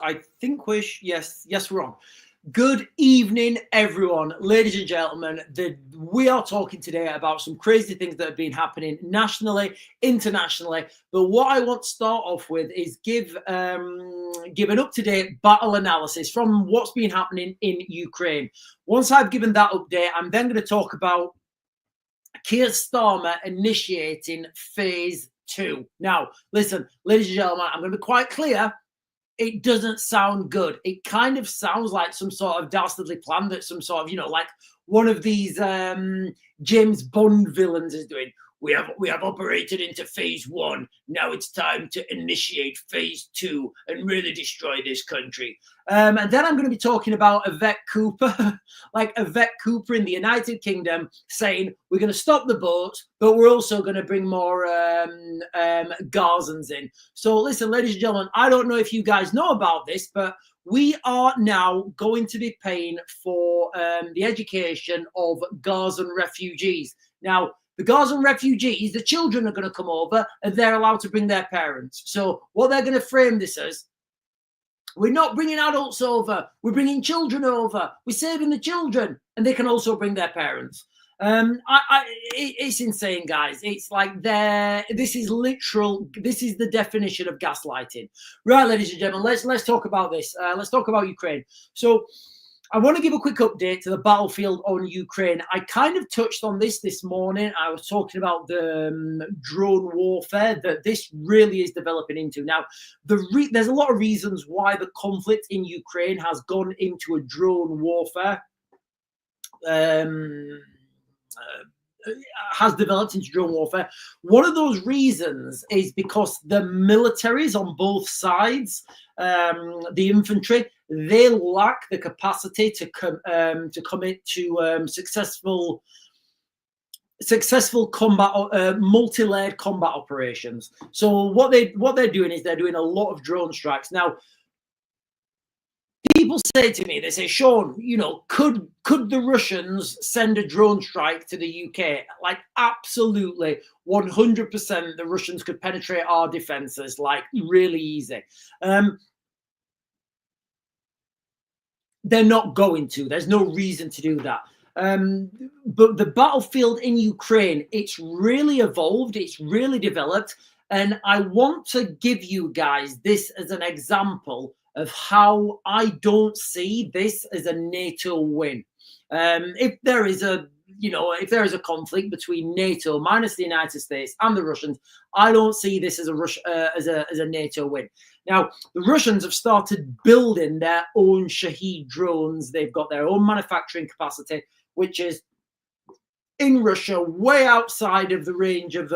I think yes, we're on. Good evening, everyone, ladies and gentlemen. We are talking today about some crazy things that have been happening nationally, internationally. But what I want to start off with is give an up-to-date battle analysis from what's been happening in Ukraine. Once I've given that update, I'm then going to talk about Keir Starmer initiating phase 2. Now, listen, ladies and gentlemen, I'm going to be quite clear. It doesn't sound good. It kind of sounds like some sort of dastardly plan that some sort of, like one of these James Bond villains is doing. We have operated into phase 1. Now it's time to initiate phase 2 and really destroy this country. And then I'm going to be talking about Yvette Cooper, like Yvette Cooper in the United Kingdom saying we're going to stop the boats, but we're also going to bring more Gazans in. So listen, ladies and gentlemen, I don't know if you guys know about this, but we are now going to be paying for the education of Gazan refugees. Now, the Gazan refugees, the children are going to come over and they're allowed to bring their parents. So what they're going to frame this as, we're not bringing adults over, we're bringing children over, we're saving the children, and they can also bring their parents. It's insane, guys. It's like this is the definition of gaslighting. Right, ladies and gentlemen, let's talk about this. Let's talk about Ukraine. So I want to give a quick update to the battlefield on Ukraine. I kind of touched on this morning. I was talking about the drone warfare that this really is developing into. Now, there's a lot of reasons why the conflict in Ukraine has gone into a drone warfare. Has developed into drone warfare. One of those reasons is because the militaries on both sides, the infantry, they lack the capacity to commit to successful combat, multi-layered combat operations. So what they're doing is they're doing a lot of drone strikes. Now, people say to me, they say, Sean, could the Russians send a drone strike to the UK? Like, absolutely, 100%. The Russians could penetrate our defenses, like, really easy. They're not going to. There's no reason to do that. But the battlefield in Ukraine, it's really evolved. It's really developed. And I want to give you guys this as an example of how I don't see this as a NATO win. If there is a conflict between NATO minus the United States and the Russians, I don't see this as a NATO win. Now, the Russians have started building their own Shahed drones. They've got their own manufacturing capacity, which is in Russia, way outside of the range of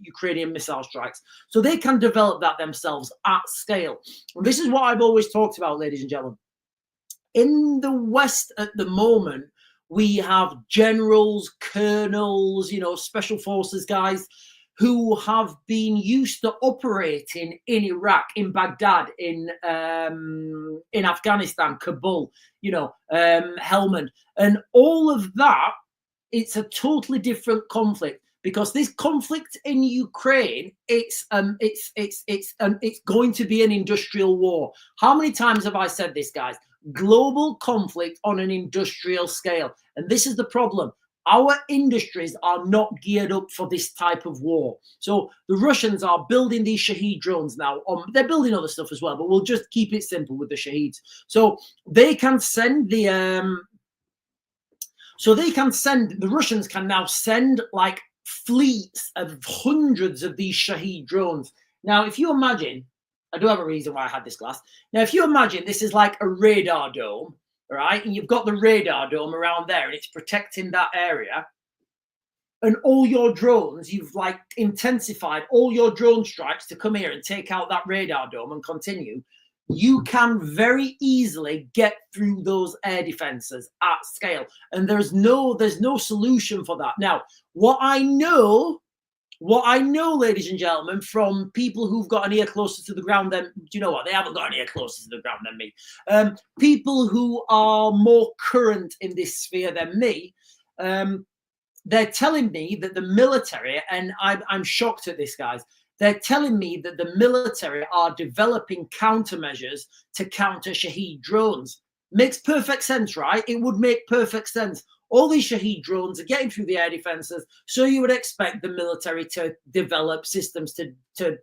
Ukrainian missile strikes. So they can develop that themselves at scale. And this is what I've always talked about, ladies and gentlemen. In the West at the moment, we have generals, colonels, special forces guys who have been used to operating in Iraq, in Baghdad, in Afghanistan, Kabul, Helmand, and all of that. It's a totally different conflict because this conflict in Ukraine, it's going to be an industrial war. How many times have I said this, guys? Global conflict on an industrial scale, and this is the problem. Our industries are not geared up for this type of war. So the Russians are building these Shahed drones now. They're building other stuff as well, but we'll just keep it simple with the Shaheeds. So they can send the Russians can now send like fleets of hundreds of these Shahed drones. Now, if you imagine, I do have a reason why I had this glass. Now, if you imagine this is like a radar dome, right? And you've got the radar dome around there and it's protecting that area. And all your drones, you've like intensified all your drone strikes to come here and take out that radar dome and continue. You can very easily get through those air defenses at scale. And there's no solution for that. Now, what I know, ladies and gentlemen, from people who've got an ear closer to the ground than, do you know what? They haven't got an ear closer to the ground than me. People who are more current in this sphere than me, they're telling me that the military, and I'm shocked at this, guys, they're telling me that the military are developing countermeasures to counter Shahed drones. Makes perfect sense, right? It would make perfect sense. All these Shahed drones are getting through the air defenses, so you would expect the military to develop systems to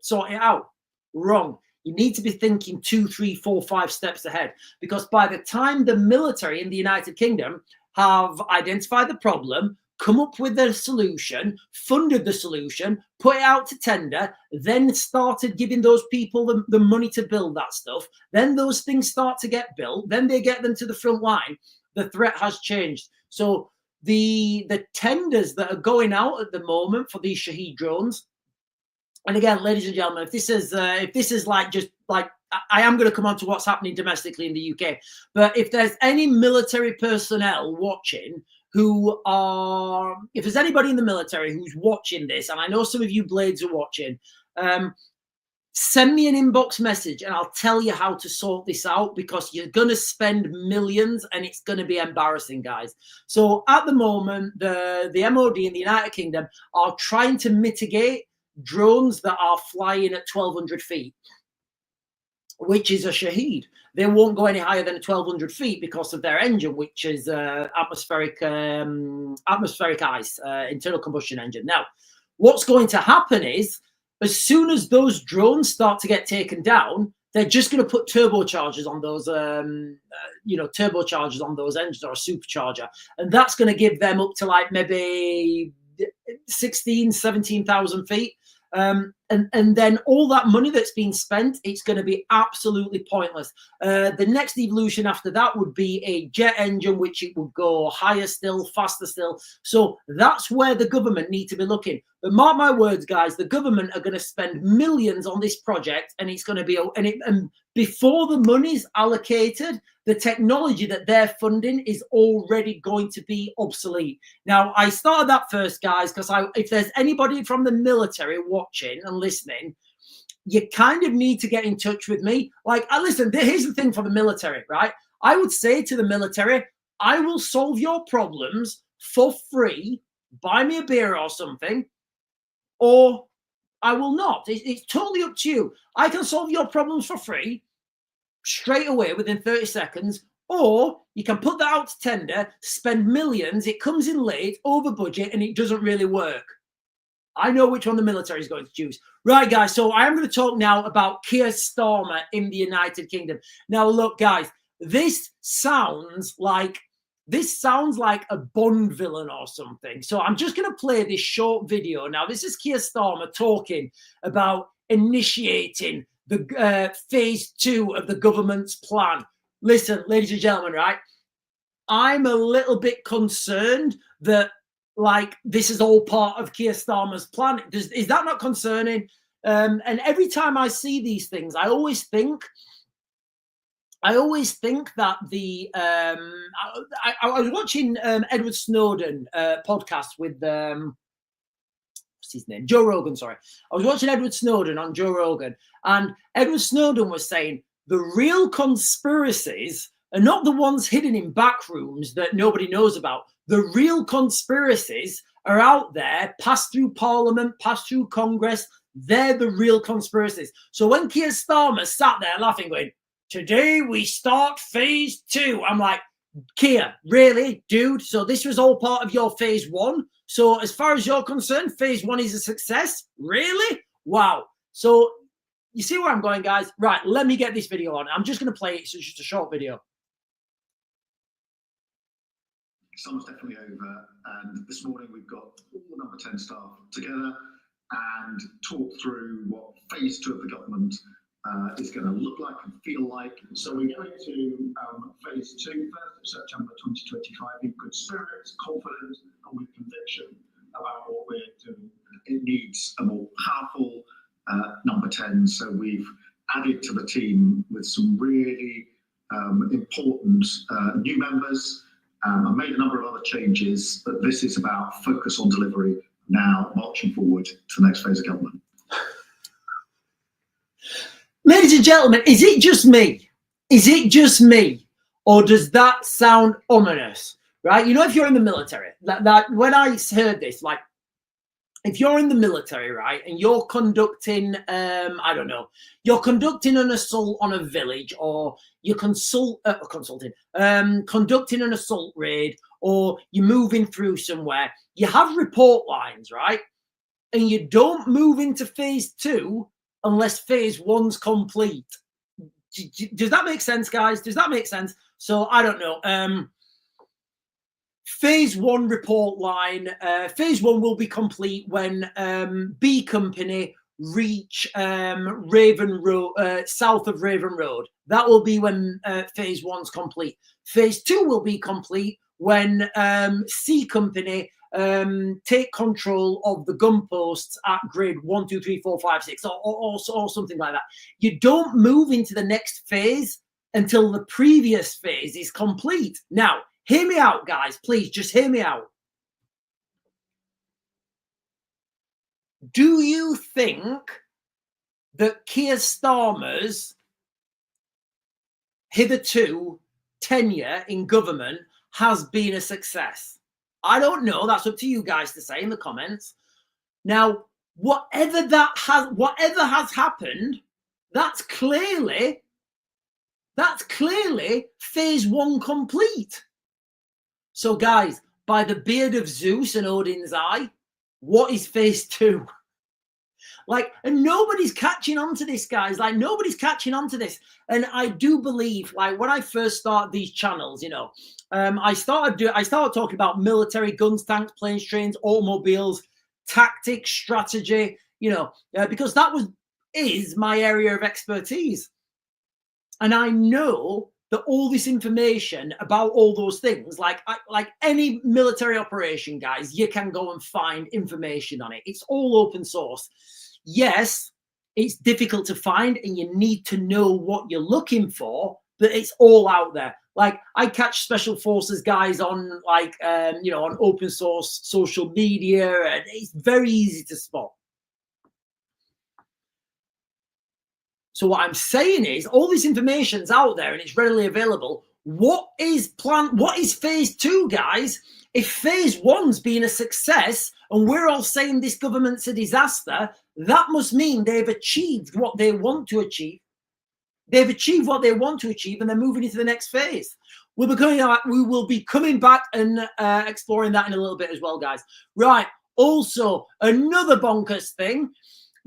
sort it out. Wrong. You need to be thinking 2, 3, 4, 5 steps ahead, because by the time the military in the United Kingdom have identified the problem, come up with the solution, funded the solution, put it out to tender, then started giving those people the money to build that stuff, then those things start to get built, then they get them to the front line, the threat has changed. So the tenders that are going out at the moment for these Shahed drones, and again, ladies and gentlemen, if this is like just like, I am going to come on to what's happening domestically in the UK, but if there's any military personnel watching who are, if there's anybody in the military who's watching this, and I know some of you Blades are watching, send me an inbox message and I'll tell you how to sort this out, because you're going to spend millions and it's going to be embarrassing, guys. So at the moment, the MOD in the United Kingdom are trying to mitigate drones that are flying at 1,200 feet, which is a Shahed. They won't go any higher than 1,200 feet because of their engine, which is atmospheric ice, internal combustion engine. Now, what's going to happen is, as soon as those drones start to get taken down, they're just going to put turbochargers on those, turbochargers on those engines, or a supercharger, and that's going to give them up to like maybe 16, 17,000 feet. And then all that money that's been spent, it's going to be absolutely pointless. The next evolution after that would be a jet engine, which it would go higher still, faster still. So that's where the government need to be looking. But mark my words, guys, the government are going to spend millions on this project, and it's going to be, and before the money's allocated, the technology that they're funding is already going to be obsolete. Now, I started that first, guys, because if there's anybody from the military watching and listening, you kind of need to get in touch with me. Like, listen, here's the thing for the military, right? I would say to the military, I will solve your problems for free. Buy me a beer or something, or I will not. It's totally up to you. I can solve your problems for free straight away within 30 seconds, or you can put that out to tender, spend millions, it comes in late, over budget, and it doesn't really work. I know which one the military is going to choose. Right, guys, so I am going to talk now about Keir Starmer in the United Kingdom. Now, look, guys, this sounds like a Bond villain or something. So I'm just going to play this short video. Now, this is Keir Starmer talking about initiating the phase 2 of the government's plan. Listen, ladies and gentlemen, right? I'm a little bit concerned that, like, this is all part of Keir Starmer's plan. Is that not concerning? And every time I see these things, I always think that the I was watching Edward Snowden podcast with what's his name? Joe Rogan, sorry. I was watching Edward Snowden on Joe Rogan, and Edward Snowden was saying the real conspiracies are not the ones hidden in back rooms that nobody knows about. The real conspiracies are out there, passed through Parliament, passed through Congress. They're the real conspiracies. So when Keir Starmer sat there laughing, going, "Today we start phase 2. I'm like, Keir, really, dude? So this was all part of your phase 1? So as far as you're concerned, phase 1 is a success? Really? Wow. So you see where I'm going, guys? Right, let me get this video on. I'm just going to play it. It's just a short video. Summer's definitely over, and this morning we've got all the number 10 staff together and talk through what phase 2 of the government is going to look like and feel like. So we're going to phase 2, 1st of September 2025, in good spirits, confident, and with conviction about what we're doing. It needs a more powerful number 10. So we've added to the team with some really important new members. I made a number of other changes, but this is about focus on delivery now, marching forward to the next phase of government. Ladies and gentlemen, is it just me? Is it just me? Or does that sound ominous? Right? You know, if you're in the military, that when I heard this, like, if you're in the military, right, and you're conducting, I don't know, you're conducting an assault on a village, or you're conducting an assault raid, or you're moving through somewhere, you have report lines, right? And you don't move into phase 2 unless phase 1's complete. Does that make sense, guys? Does that make sense? So I don't know. Phase 1 report line. Phase 1 will be complete when B Company reach Raven Road, south of Raven Road. That will be when phase 1's complete. Phase 2 will be complete when C Company take control of the gun posts at grid 1, 2, 3, 4, 5, 6, or something like that. You don't move into the next phase until the previous phase is complete. Now, hear me out, guys. Please, just hear me out. Do you think that Keir Starmer's hitherto tenure in government has been a success? I don't know. That's up to you guys to say in the comments. Now, whatever has happened, that's clearly phase 1 complete. So, guys, by the beard of Zeus and Odin's eye, what is phase 2? Like, and nobody's catching on to this, guys. Like, nobody's catching on to this. And I do believe, like, when I first started these channels, you know, I started talking about military, guns, tanks, planes, trains, automobiles, tactics, strategy, you know, because that is my area of expertise. And I know that all this information about all those things, like any military operation, guys, you can go and find information on it. It's all open source. Yes, it's difficult to find and you need to know what you're looking for, but it's all out there. Like, I catch special forces guys on, like, you know, on open source social media, and it's very easy to spot. So what I'm saying is, all this information's out there and it's readily available. What is phase 2, guys? If phase 1's been a success and we're all saying this government's a disaster, that must mean they've achieved what they want to achieve. They've achieved what they want to achieve, and they're moving into the next phase. We will be coming back and exploring that in a little bit as well, guys. Right. Also, another bonkers thing.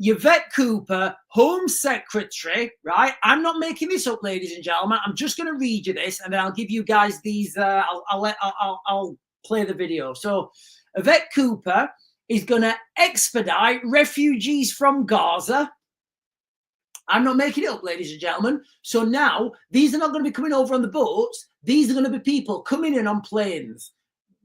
Yvette Cooper, Home Secretary, right? I'm not making this up, ladies and gentlemen. I'm just going to read you this, and then I'll give you guys these. I'll play the video. So, Yvette Cooper is going to expedite refugees from Gaza. I'm not making it up, ladies and gentlemen. So now these are not going to be coming over on the boats. These are going to be people coming in on planes.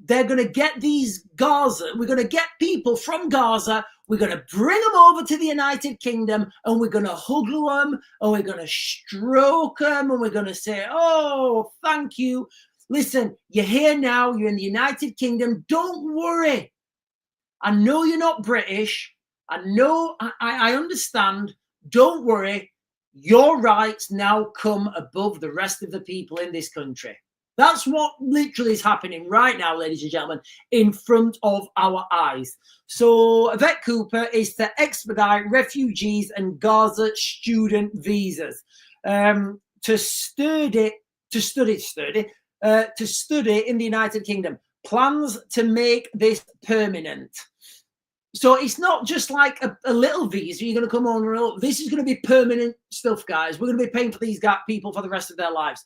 They're going to get these Gaza. We're going to get people from Gaza. We're going to bring them over to the United Kingdom, and we're going to hug them, and we're going to stroke them, and we're going to say, oh, thank you. Listen, you're here now. You're in the United Kingdom. Don't worry. I know you're not British. I know, I understand. Don't worry. Your rights now come above the rest of the people in this country. That's what literally is happening right now, ladies and gentlemen, in front of our eyes. So Yvette Cooper is to expedite refugees and Gaza student visas to study in the United Kingdom. Plans to make this permanent. So it's not just like a little visa. You're going to come on. This is going to be permanent stuff, guys. We're going to be paying for these people for the rest of their lives.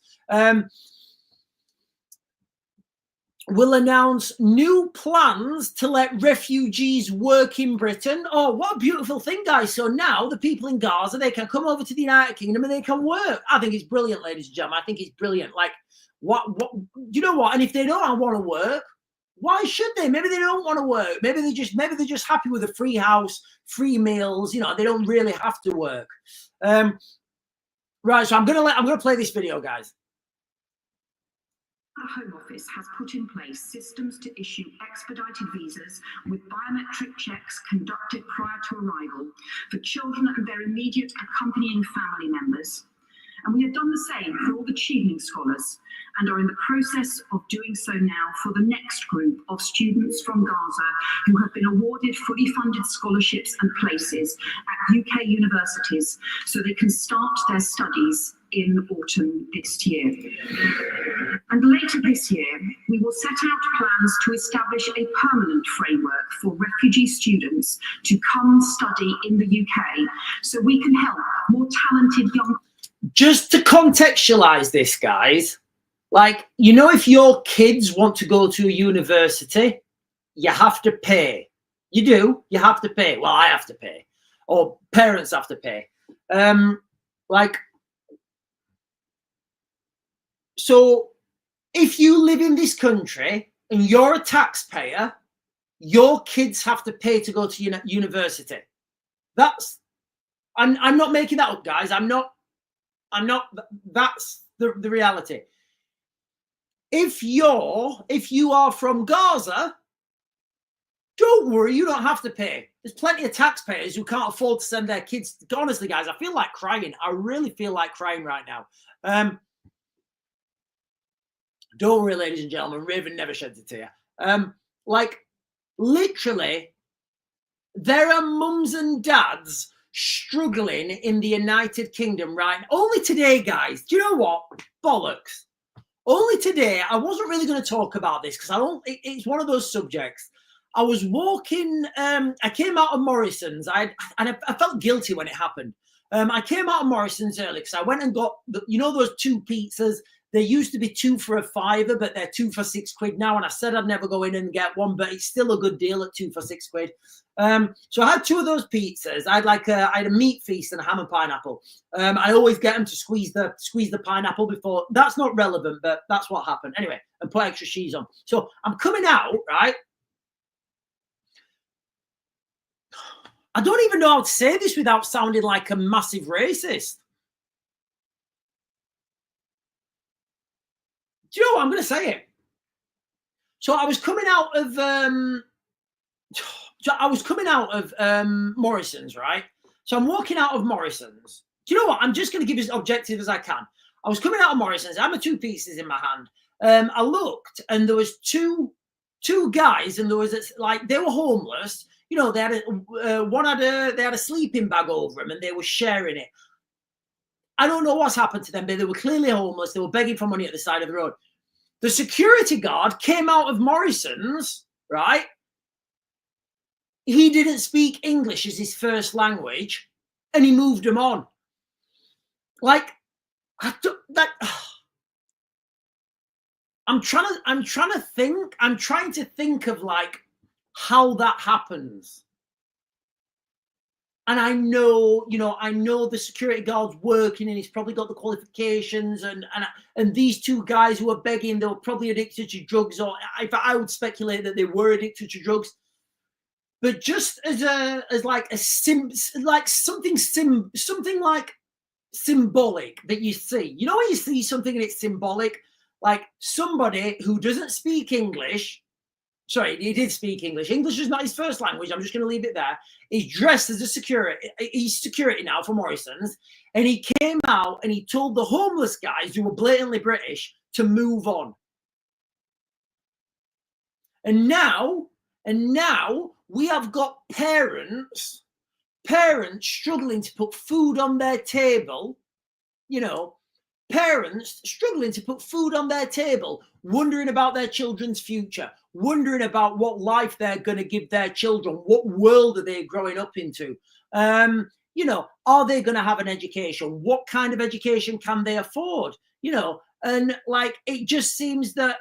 Will announce new plans to let refugees work in Britain. Oh, what a beautiful thing, guys. So now the people in Gaza, they can come over to the United Kingdom and they can work. I think it's brilliant, ladies and gentlemen. I think it's brilliant. Like, what you know what? And if they don't want to work, why should they? Maybe they don't want to work. Maybe they're just happy with a free house, free meals. You know, they don't really have to work. Right. So I'm gonna play this video, guys. The Home Office has put in place systems to issue expedited visas with biometric checks conducted prior to arrival for children and their immediate accompanying family members. And we have done the same for all the Chevening scholars and are in the process of doing so now for the next group of students from Gaza who have been awarded fully funded scholarships and places at UK universities so they can start their studies in autumn this year. And later this year, we will set out plans to establish a permanent framework for refugee students to come study in the UK so we can help more talented young... Just to contextualize this, guys, like, you know, if your kids want to go to a university, you have to pay. You do. You have to pay. Well, I have to pay. Or parents have to pay. So if you live in this country and you're a taxpayer, your kids have to pay to go to university. I'm not making that up, guys. That's the reality. If you are from Gaza, don't worry, you don't have to pay. There's plenty of taxpayers who can't afford to send their kids. Honestly, guys, I feel like crying. I really feel like crying right now. Don't worry, ladies and gentlemen, Raven never sheds a tear. Like, literally, there are mums and dads struggling in the United Kingdom right now. Only today, guys, do you know what? Bollocks. Only today, I wasn't really going to talk about this because it's one of those subjects. I was walking, I came out of Morrison's, I felt guilty when it happened. I came out of Morrison's early because I went and got, you know, those 2 pizzas. They used to be 2 for a £5, but they're 2 for £6 now. And I said I'd never go in and get one, but it's still a good deal at 2 for £6. So I had 2 of those pizzas. I had a meat feast and a ham and pineapple. I always get them to squeeze the pineapple before. That's not relevant, but that's what happened. Anyway, and put extra cheese on. So I'm coming out, right? I don't even know how to say this without sounding like a massive racist. Do you know what? I'm going to say it. So I was coming out of Morrison's, right? So I'm walking out of Morrison's. Do you know what? I'm just going to give as objective as I can. I was coming out of Morrison's. I had my 2 pieces in my hand. I looked, and there was two guys, and there was like, they were homeless. You know, they had they had a sleeping bag over them, and they were sharing it. I don't know what's happened to them, but they were clearly homeless. They were begging for money at the side of the road. The security guard came out of Morrison's, right? He didn't speak English as his first language, and he moved them on. Like, I'm trying to think of like how that happens. And I know the security guard's working and he's probably got the qualifications, and these 2 guys who are begging, they were probably addicted to drugs, or I would speculate that they were addicted to drugs. But just as something like symbolic that you see, you know, when you see something and it's symbolic, like somebody who doesn't speak English. Sorry, he did speak English. English is not his first language. I'm just going to leave it there. He's dressed as a security. He's security now for Morrison's. And he came out and he told the homeless guys who were blatantly British to move on. And now we have got parents struggling to put food on their table, you know, parents struggling to put food on their table, wondering about their children's future, wondering about what life they're going to give their children, what world are they growing up into, you know, are they going to have an education, what kind of education can they afford, you know, and like, it just seems that,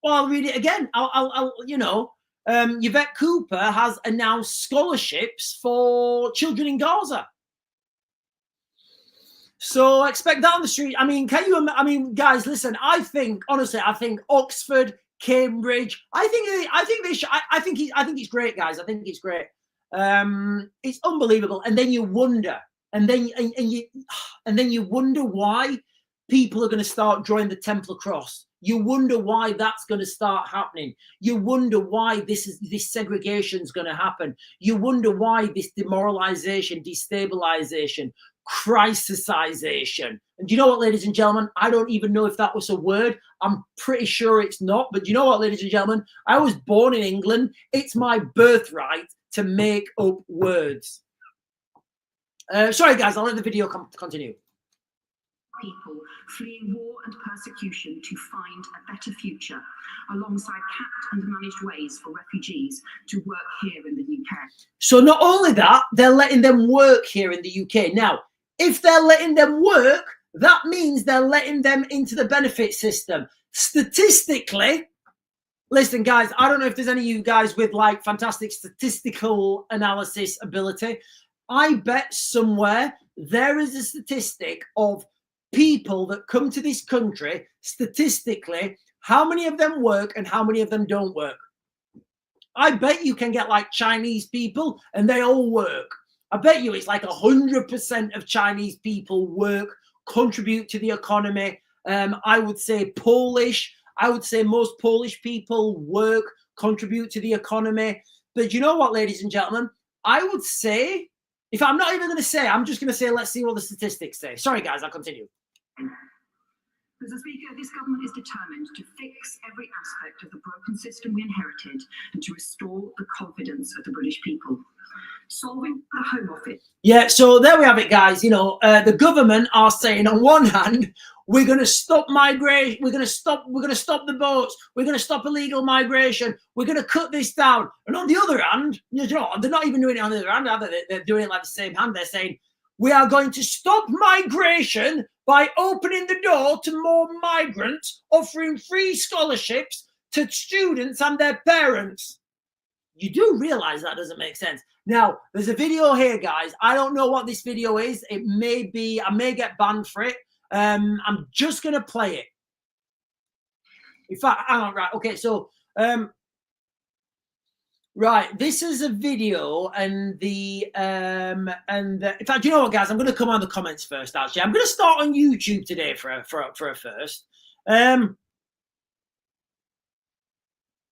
well, I'll read it again. I'll you know, Yvette Cooper has announced scholarships for children in Gaza. So expect that on the street. I mean, guys, listen, I think Oxford, Cambridge, I think it's great, guys. I think it's great. It's unbelievable. And then you wonder, and then you wonder why people are going to start drawing the Templar cross. You wonder why that's going to start happening. You wonder why this segregation is going to happen. You wonder why this demoralization, destabilization, crisisization. And do you know what, ladies and gentlemen? I don't even know if that was a word. I'm pretty sure it's not. But do you know what, ladies and gentlemen? I was born in England. It's my birthright to make up words. Sorry, guys, I'll let the video continue. People fleeing war and persecution to find a better future, alongside capped and managed ways for refugees to work here in the UK. So not only that, they're letting them work here in the UK. Now, if they're letting them work, that means they're letting them into the benefit system. Statistically, listen, guys, I don't know if there's any of you guys with like fantastic statistical analysis ability. I bet somewhere there is a statistic of people that come to this country, statistically, how many of them work and how many of them don't work. I bet you can get like Chinese people and they all work. I bet you it's like 100% of Chinese people work, contribute to the economy. I would say Polish. I would say most Polish people work, contribute to the economy. But you know what, ladies and gentlemen? I would say, if I'm not even going to say, I'm just going to say, let's see what the statistics say. Sorry, guys, I'll continue. Mr. Speaker, this government is determined to fix every aspect of the broken system we inherited and to restore the confidence of the British people. Solving the Home Office. Yeah, so there we have it, guys. You know, the government are saying on one hand, we're going to stop migration. We're going to stop the boats. We're going to stop illegal migration. We're going to cut this down. And on the other hand, you know, they're not even doing it on the other hand. They're doing it like the same hand. They're saying, we are going to stop migration by opening the door to more migrants, offering free scholarships to students and their parents. You do realize that doesn't make sense. Now, there's a video here, guys. I don't know what this video is. It may be, I may get banned for it. I'm just going to play it. In fact, hang on, right. Okay, so, right, this is a video and in fact, you know what, guys? I'm going to come on the comments first, actually. I'm going to start on YouTube today for a first.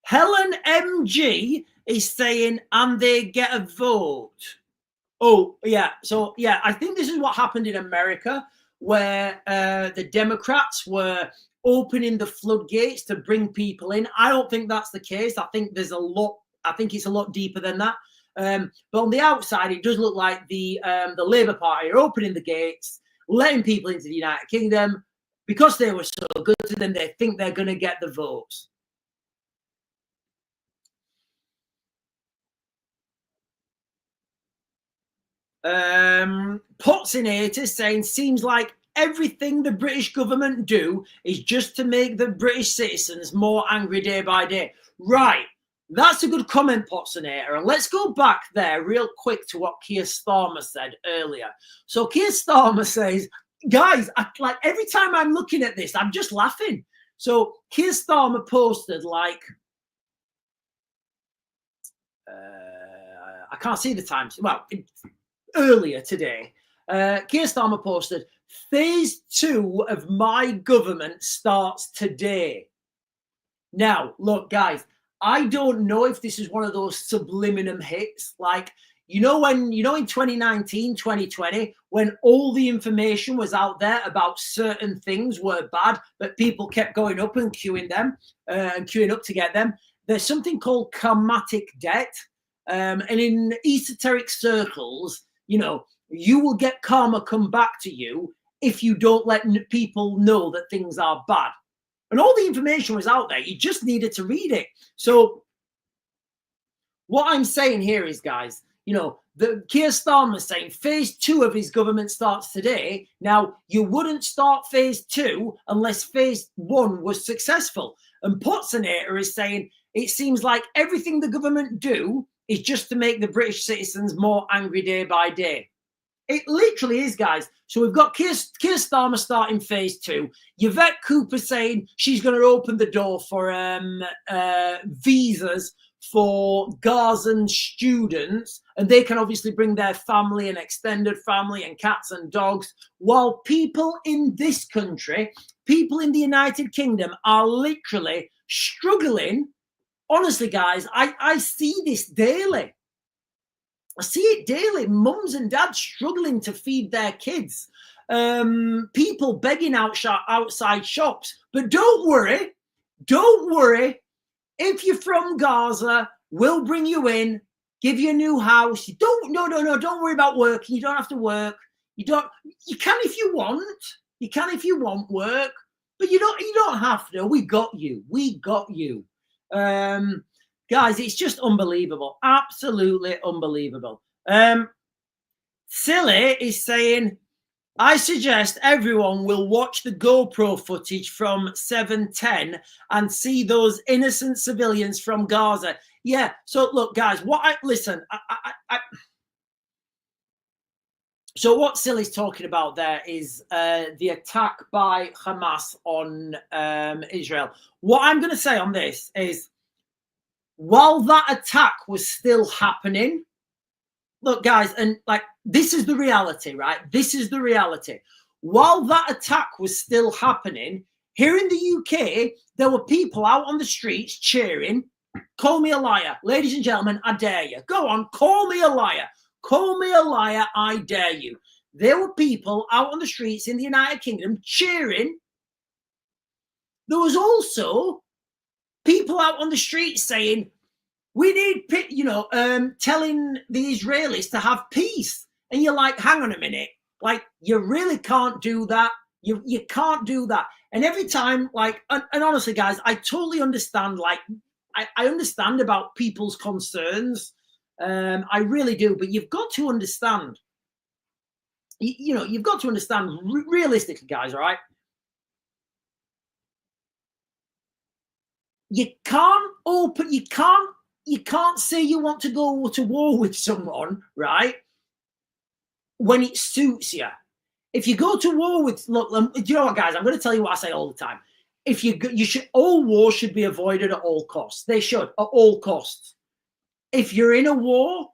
Helen MG is saying, and they get a vote. Oh, yeah. So, yeah, I think this is what happened in America, where the Democrats were opening the floodgates to bring people in. I don't think that's the case. I think there's a lot. I think it's a lot deeper than that. But on the outside, it does look like the Labour Party are opening the gates, letting people into the United Kingdom. Because they were so good to them, they think they're going to get the votes. Potsinator saying, seems like everything the British government do is just to make the British citizens more angry day by day. Right. That's a good comment, Potsinator. And let's go back there real quick to what Keir Starmer said earlier. So Keir Starmer says, guys, like every time I'm looking at this, I'm just laughing. So Keir Starmer posted like, I can't see the times. Well, earlier today, Keir Starmer posted, phase 2 of my government starts today. Now, look, guys, I don't know if this is one of those subliminal hits. Like, in 2019, 2020, when all the information was out there about certain things were bad, but people kept going up and queuing up to get them. There's something called karmatic debt. And in esoteric circles, you will get karma come back to you if you don't let people know that things are bad. And all the information was out there. You just needed to read it. So what I'm saying here is, guys, the Keir Starmer saying phase 2 of his government starts today. Now, you wouldn't start phase 2 unless phase 1 was successful. And Potsinator is saying it seems like everything the government do is just to make the British citizens more angry day by day. It literally is, guys. So we've got Keir Starmer starting phase 2. Yvette Cooper saying she's going to open the door for visas for Gazan students, and they can obviously bring their family and extended family and cats and dogs, while people in this country, people in the United Kingdom, are literally struggling. Honestly, guys, I see this daily. I see it daily. Mums and dads struggling to feed their kids. People begging outside shops. But don't worry. Don't worry. If you're from Gaza, we'll bring you in, give you a new house. Don't worry about working. You don't have to work. You can if you want. You can if you want work, but you don't have to. We got you. Guys, it's just unbelievable. Absolutely unbelievable. Silly is saying, I suggest everyone will watch the GoPro footage from 7/10 and see those innocent civilians from Gaza. Yeah. So look, guys, so what Silly's talking about there is the attack by Hamas on Israel. What I'm going to say on this is, while that attack was still happening, look, guys, and like, this is the reality, right? This is the reality. While that attack was still happening, here in the UK, there were people out on the streets cheering, call me a liar. Ladies and gentlemen, I dare you. Go on, call me a liar. Call me a liar, I dare you. There were people out on the streets in the United Kingdom cheering. There was also people out on the streets saying, we need, telling the Israelis to have peace. And you're like, hang on a minute. Like, you really can't do that. You can't do that. And every time, like, and honestly, guys, I totally understand, like, I understand about people's concerns. I really do. But you've got to understand, you've got to understand realistically, guys, all right? You can't say you want to go to war with someone, right, when it suits you. If you go to war with, look, do you know what, guys? I'm going to tell you what I say all the time. All wars should be avoided at all costs. They should, at all costs. If you're in a war,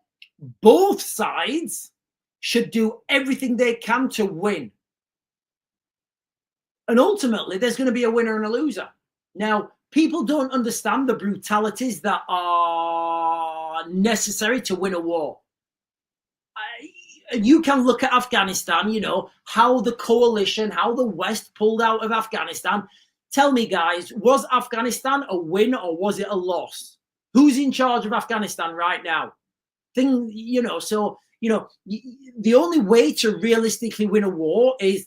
both sides should do everything they can to win. And ultimately, there's going to be a winner and a loser. Now, people don't understand the brutalities that are necessary to win a war. You can look at Afghanistan, how the coalition, how the West pulled out of Afghanistan. Tell me, guys, was Afghanistan a win or was it a loss? Who's in charge of Afghanistan right now? The only way to realistically win a war is,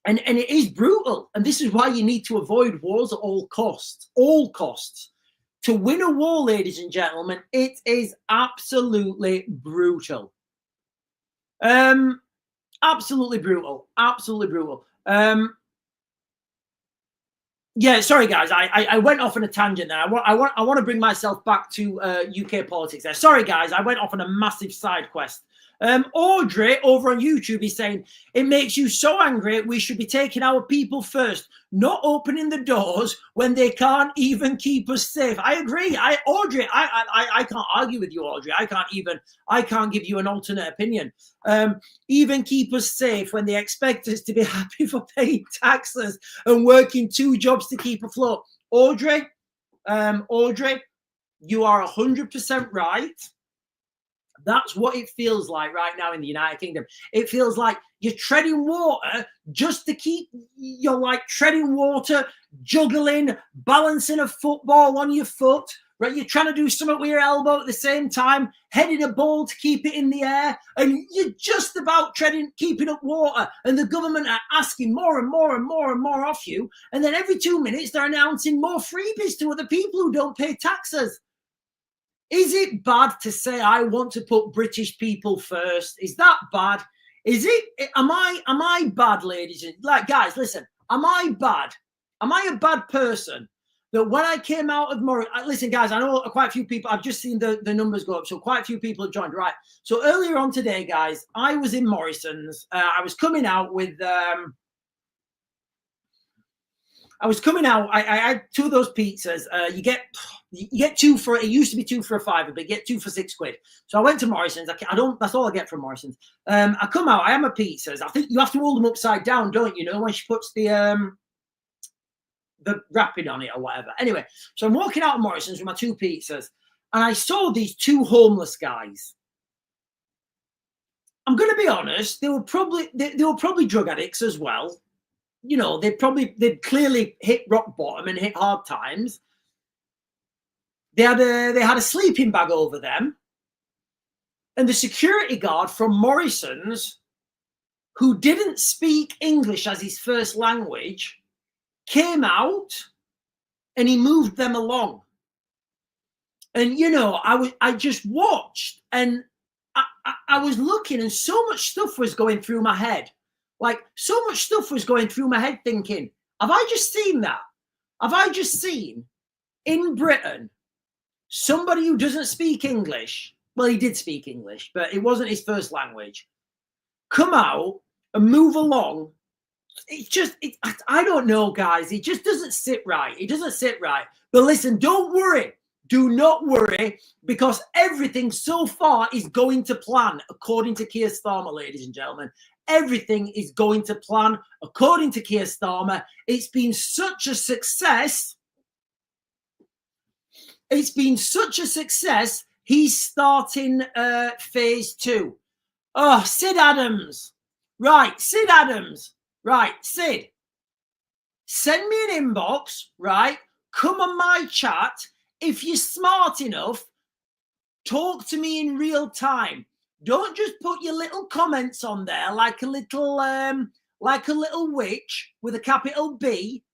and it is brutal. And this is why you need to avoid wars at all costs. All costs. To win a war, ladies and gentlemen, it is absolutely brutal. Absolutely brutal. Absolutely brutal. Yeah, sorry, guys. I went off on a tangent there. I want to bring myself back to UK politics there. Sorry, guys. I went off on a massive side quest. Audrey over on YouTube is saying, it makes you so angry. We should be taking our people first, not opening the doors when they can't even keep us safe. I agree. Audrey, I can't argue with you, Audrey. I can't give you an alternate opinion. Even keep us safe when they expect us to be happy for paying taxes and working 2 jobs to keep afloat. Audrey, you are 100% right. That's what it feels like right now in the United Kingdom. It feels like you're treading water just to keep, you're like treading water, juggling, balancing a football on your foot, right? You're trying to do something with your elbow at the same time, heading a ball to keep it in the air, and you're just about keeping up water. And the government are asking more and more and more and more off you. And then every 2 minutes, they're announcing more freebies to other people who don't pay taxes. Is it bad to say I want to put British people first? Is that bad? Is it? Am I bad, ladies and guys? Listen, am I bad? Am I a bad person that when I came out of Morrison's? Listen, guys, I know quite a few people. I've just seen the numbers go up, so quite a few people have joined. Right. So earlier on today, guys, I was in Morrison's. I was coming out with. I had 2 of those pizzas. You get 2 for, it used to be 2 for $5, but you get 2 for £6. So I went to Morrison's. That's all I get from Morrison's. I come out, I have my pizzas. I think you have to hold them upside down, don't you? When she puts the wrapping on it or whatever. Anyway, so I'm walking out of Morrison's with my 2 pizzas, and I saw these 2 homeless guys. I'm going to be honest, they were probably drug addicts as well. You know, they'd clearly hit rock bottom and hit hard times. They had a sleeping bag over them, and the security guard from Morrison's, who didn't speak English as his first language, came out and he moved them along. And you know, I just watched, and I was looking, and so much stuff was going through my head. Like, so much stuff was going through my head thinking, have I just seen that? Have I just seen in Britain somebody who doesn't speak English? Well, he did speak English, but it wasn't his first language. Come out and move along. It's just, I don't know, guys. It just doesn't sit right. It doesn't sit right. But listen, don't worry. Do not worry, because everything so far is going to plan, according to Keir Starmer, ladies and gentlemen. Everything is going to plan according to Keir Starmer. It's been such a success. It's been such a success. He's starting phase 2. Oh, Sid Adams. Right, Sid Adams. Right, Sid. Send me an inbox, right? Come on my chat. If you're smart enough, talk to me in real time. Don't just put your little comments on there like a little witch with a capital B,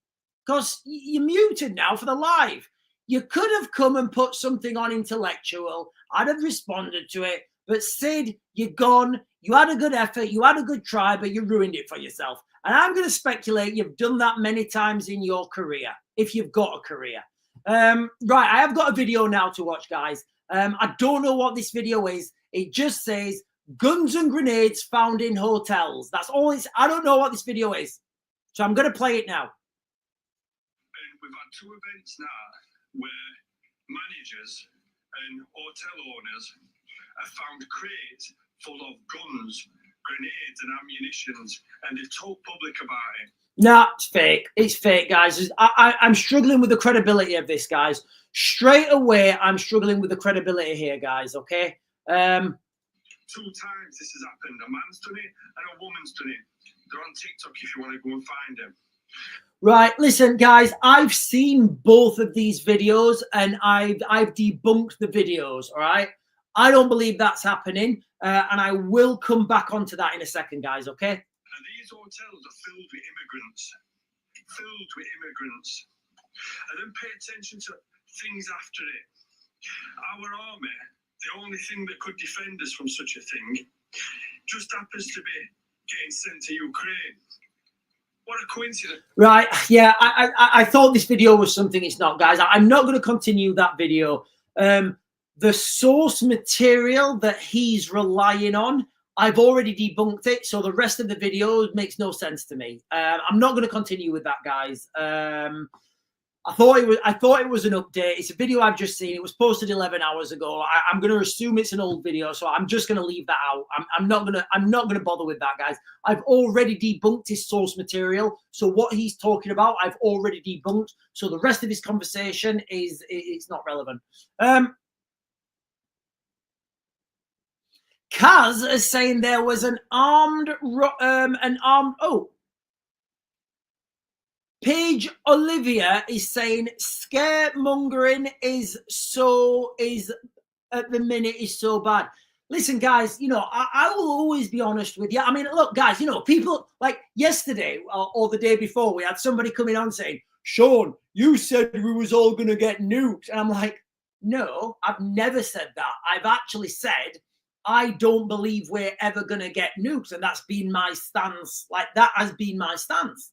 because you're muted now for the live. You could have come and put something on intellectual. I'd have responded to it. But Sid, you're gone. You had a good effort. You had a good try, but you ruined it for yourself. And I'm going to speculate you've done that many times in your career, if you've got a career. Right, I have got a video now to watch, guys. I don't know what this video is. It just says guns and grenades found in hotels. That's all it's. I don't know what this video is. So I'm going to play it now. And we've had 2 events now where managers and hotel owners have found crates full of guns, grenades and ammunitions, and they've told public about it. No, it's fake. It's fake, guys. I'm struggling with the credibility of this, guys. Straight away, I'm struggling with the credibility here, guys, okay? 2 times this has happened. A man's done it and a woman's done it. They're on TikTok if you want to go and find them. Right, listen, guys, I've seen both of these videos and I've debunked the videos, all right? I don't believe that's happening, and I will come back onto that in a second, guys, okay? And these hotels are filled with immigrants. And then pay attention to things after it. Our army, the only thing that could defend us from such a thing, just happens to be getting sent to Ukraine. What a coincidence. Right, yeah, I thought this video was something it's not, guys. I'm not going to continue that video. The source material that he's relying on, I've already debunked it, so the rest of the video makes no sense to me. I'm not going to continue with that, guys. I thought it was an update. It's a video I've just seen. It was posted 11 hours ago. I'm going to assume it's an old video, so I'm just going to leave that out. I'm not going to bother with that, guys. I've already debunked his source material, so what he's talking about, I've already debunked. So the rest of his conversation it's not relevant. Kaz is saying there was an armed. Paige Olivia is saying scaremongering is at the minute is so bad. Listen, guys, you know, I will always be honest with you. I mean, look, guys, you know, people like yesterday or the day before, we had somebody coming on saying, Sean, you said we was all going to get nuked. And I'm like, no, I've never said that. I've actually said, I don't believe we're ever going to get nukes. And that's been my stance. Like, that has been my stance.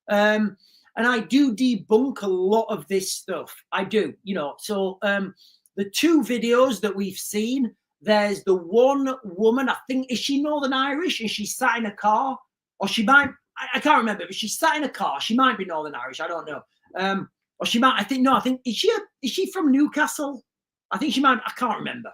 And I do debunk a lot of this stuff. I do, you know. So the 2 videos that we've seen, there's the one woman, I think, is she Northern Irish? And she sat in a car, or she might, I can't remember, but she sat in a car. She might be Northern Irish. I don't know. Or she might, I think, is she from Newcastle? I think she might, I can't remember.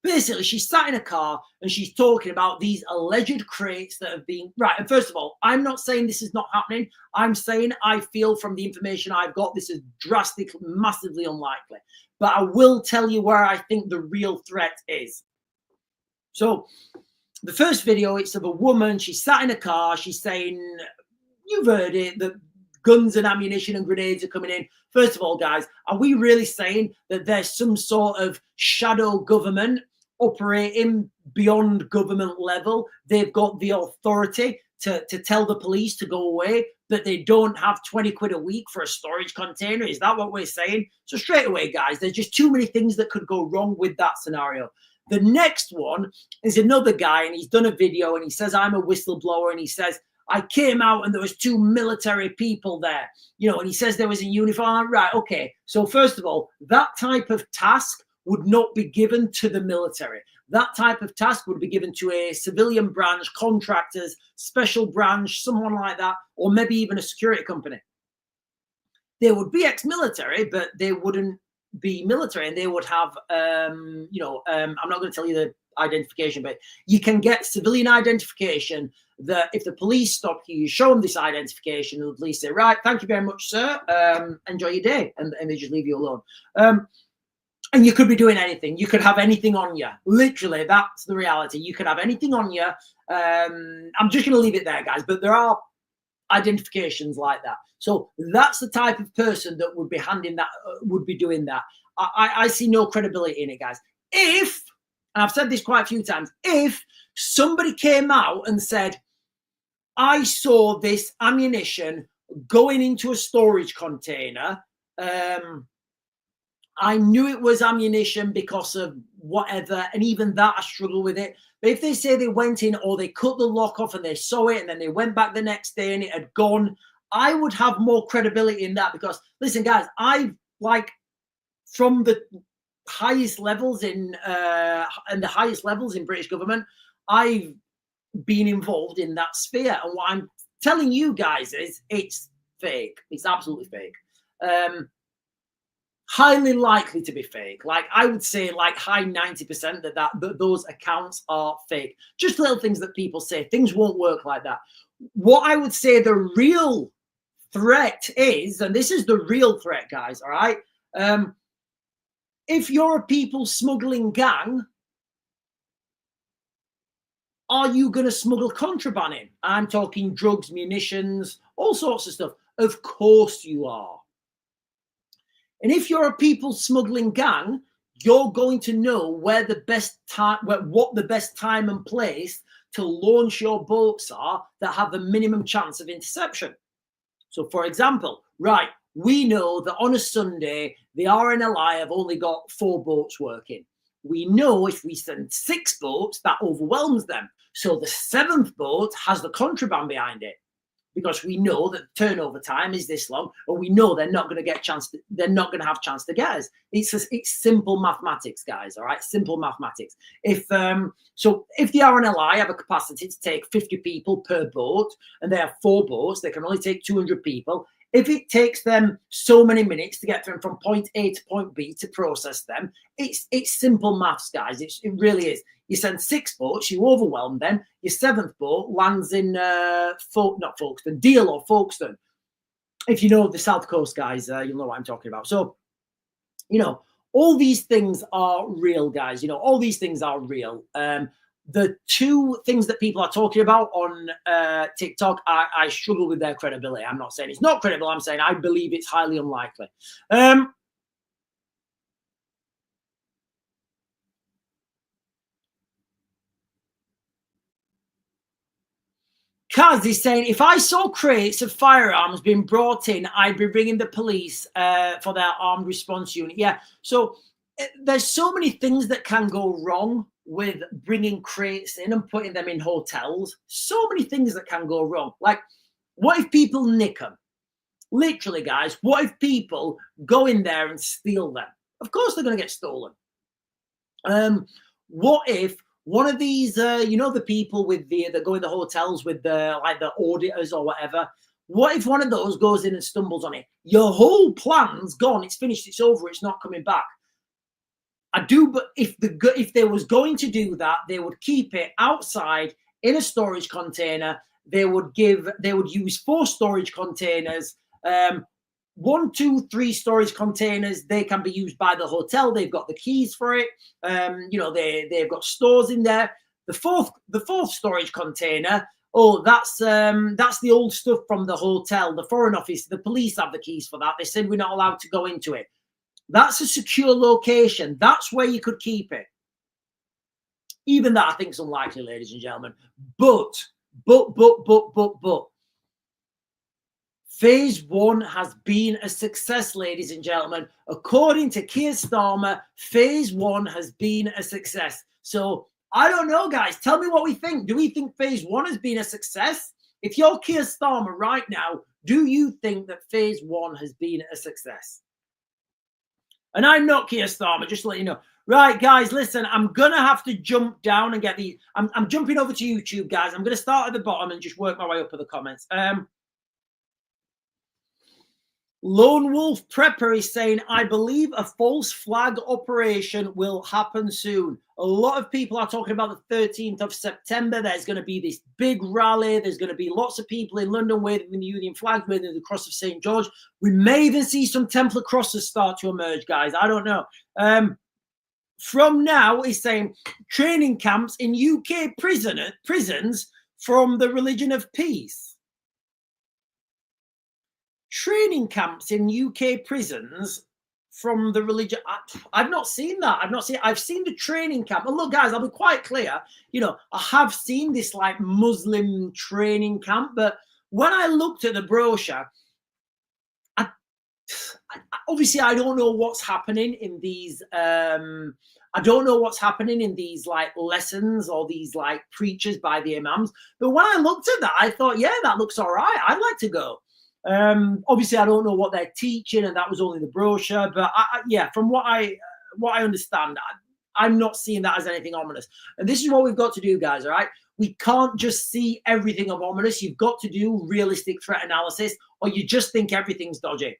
Basically, she sat in a car and she's talking about these alleged crates that have been... Right, and first of all, I'm not saying this is not happening. I'm saying I feel from the information I've got, this is drastically, massively unlikely. But I will tell you where I think the real threat is. So, the first video, it's of a woman. She's sat in a car. She's saying, you've heard it, that guns and ammunition and grenades are coming in. First of all, guys, are we really saying that there's some sort of shadow government operating beyond government level? They've got the authority to tell the police to go away, but they don't have 20 quid a week for a storage container? Is that what we're saying? So straight away, guys, there's just too many things that could go wrong with that scenario. The next one is another guy, and he's done a video, and he says, I'm a whistleblower, and he says, I came out and there was 2 military people there, you know, and he says there was a uniform. Right, okay. So first of all, that type of task would not be given to the military. That type of task would be given to a civilian branch, contractors, special branch, someone like that, or maybe even a security company. They would be ex-military, but they wouldn't be military, and they would have, I'm not going to tell you the identification, but you can get civilian identification that if the police stop you, you show them this identification, and the police say, right, thank you very much, sir, enjoy your day, and they just leave you alone. And you could be doing anything. You could have anything on you. Literally, that's the reality. You could have anything on you. I'm just going to leave it there, guys, but there are identifications like that. So that's the type of person that would be handing that, would be doing that. I see no credibility in it, guys. If, and I've said this quite a few times, if somebody came out and said, I saw this ammunition going into a storage container, I knew it was ammunition because of whatever, and even that, I struggle with it. But if they say they went in or they cut the lock off and they saw it and then they went back the next day and it had gone, I would have more credibility in that, because, listen, guys, I've, like, from the highest levels in British government, I've been involved in that sphere. And what I'm telling you guys is it's fake. It's absolutely fake. Highly likely to be fake. Like, I would say like high 90% that those accounts are fake. Just little things that people say. Things won't work like that. What I would say the real threat is, and this is the real threat, guys, all right? If you're a people smuggling gang, are you going to smuggle contraband in? I'm talking drugs, munitions, all sorts of stuff. Of course you are. And if you're a people smuggling gang, you're going to know where the best time, what the best time and place to launch your boats are that have the minimum chance of interception. So, for example, right, we know that on a Sunday, the RNLI have only got 4 boats working. We know if we send 6 boats, that overwhelms them. So the 7th boat has the contraband behind it, because we know that turnover time is this long, and we know they're not going to get they're not going to have chance to get us. It's simple mathematics, guys. All right, simple mathematics. If if the RNLI have a capacity to take 50 people per boat, and they have 4 boats, they can only take 200 people. If it takes them so many minutes to get them from point A to point B to process them, it's simple maths, guys. It really is. You send 6 boats, you overwhelm them. Your 7th boat lands in Deal or Folkestone. If you know the South Coast, guys, you'll know what I'm talking about. So, you know, all these things are real, guys. You know, all these things are real. The 2 things that people are talking about on TikTok, I struggle with their credibility. I'm not saying it's not credible. I'm saying I believe it's highly unlikely. Kaz is saying, if I saw crates of firearms being brought in, I'd be ringing the police for their armed response unit. Yeah, so there's so many things that can go wrong with bringing crates in and putting them in hotels. So many things that can go wrong. Like, what if people nick them? Literally, guys, what if people go in there and steal them? Of course they're going to get stolen. What if one of these, the people with that go in the hotels with the auditors or whatever, what if one of those goes in and stumbles on it? Your whole plan's gone. It's finished. It's over. It's not coming back. But if they was going to do that, they would keep it outside in a storage container. They would use 4 storage containers. 1, 2, 3 storage containers. They can be used by the hotel. They've got the keys for it. They've got stores in there. The fourth storage container, oh, that's the old stuff from the hotel, the Foreign Office. The police have the keys for that. They said we're not allowed to go into it. That's a secure location. That's where you could keep it. Even that I think is unlikely, ladies and gentlemen. But Phase 1 has been a success, ladies and gentlemen. According to Keir Starmer, Phase 1 has been a success. So I don't know, guys. Tell me what we think. Do we think Phase 1 has been a success? If you're Keir Starmer right now, do you think that Phase 1 has been a success? And I'm not Keir Starmer, just to let you know. Right, guys, listen, I'm going to have to jump down and get the... I'm jumping over to YouTube, guys. I'm going to start at the bottom and just work my way up to the comments. Lone Wolf Prepper is saying, I believe a false flag operation will happen soon. A lot of people are talking about the 13th of September. There's going to be this big rally. There's going to be lots of people in London waving the Union flag, waving the cross of St. George. We may even see some Templar crosses start to emerge, guys. I don't know. From now, he's saying training camps in UK prisons from the religion of peace. Training camps in UK prisons from the religion. I've not seen that. I've seen the training camp. And look, guys, I'll be quite clear. You know, I have seen this like Muslim training camp, but when I looked at the brochure, obviously I don't know what's happening in these. I don't know what's happening in these like lessons or these like preachers by the imams. But when I looked at that, I thought, yeah, that looks all right. I'd like to go. Obviously I don't know what they're teaching, and that was only the brochure, but yeah, from what I understand, I'm not seeing that as anything ominous. And this is what we've got to do, guys. All right, we can't just see everything of ominous. You've got to do realistic threat analysis, or you just think everything's dodgy.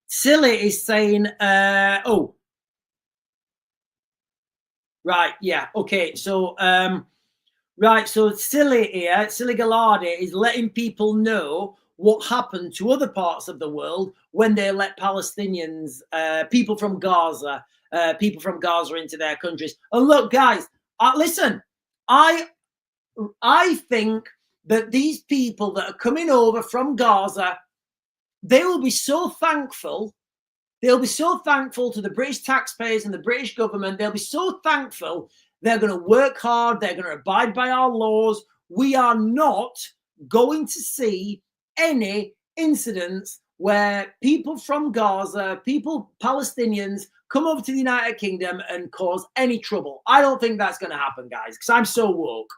Silly is saying, oh, right, yeah, okay, so right, so Silly here, Silly Gallardi is letting people know what happened to other parts of the world when they let Palestinians, people from Gaza into their countries. And look, guys, listen, I think that these people that are coming over from Gaza, they will be so thankful. They'll be so thankful to the British taxpayers and the British government. They'll be so thankful. They're going to work hard. They're going to abide by our laws. We are not going to see any incidents where people from Gaza, Palestinians, come over to the United Kingdom and cause any trouble. I don't think that's going to happen, guys, because I'm so woke.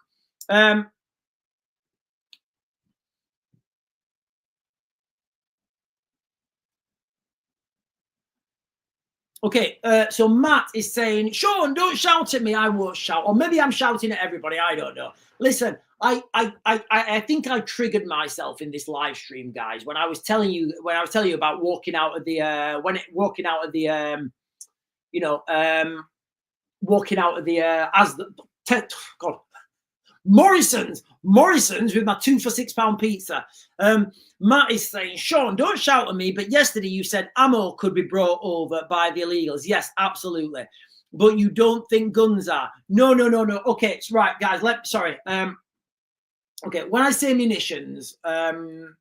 Okay, so Matt is saying, Sean, don't shout at me. I won't shout. Or maybe I'm shouting at everybody. I don't know. Listen, I think I triggered myself in this live stream, guys, when I was telling you about walking out of the Morrison's with my 2 for £6 pizza. Matt is saying, Sean, don't shout at me, but yesterday you said ammo could be brought over by the illegals. Yes, absolutely. But you don't think guns are? No. Okay, it's right, guys. Okay, when I say munitions, when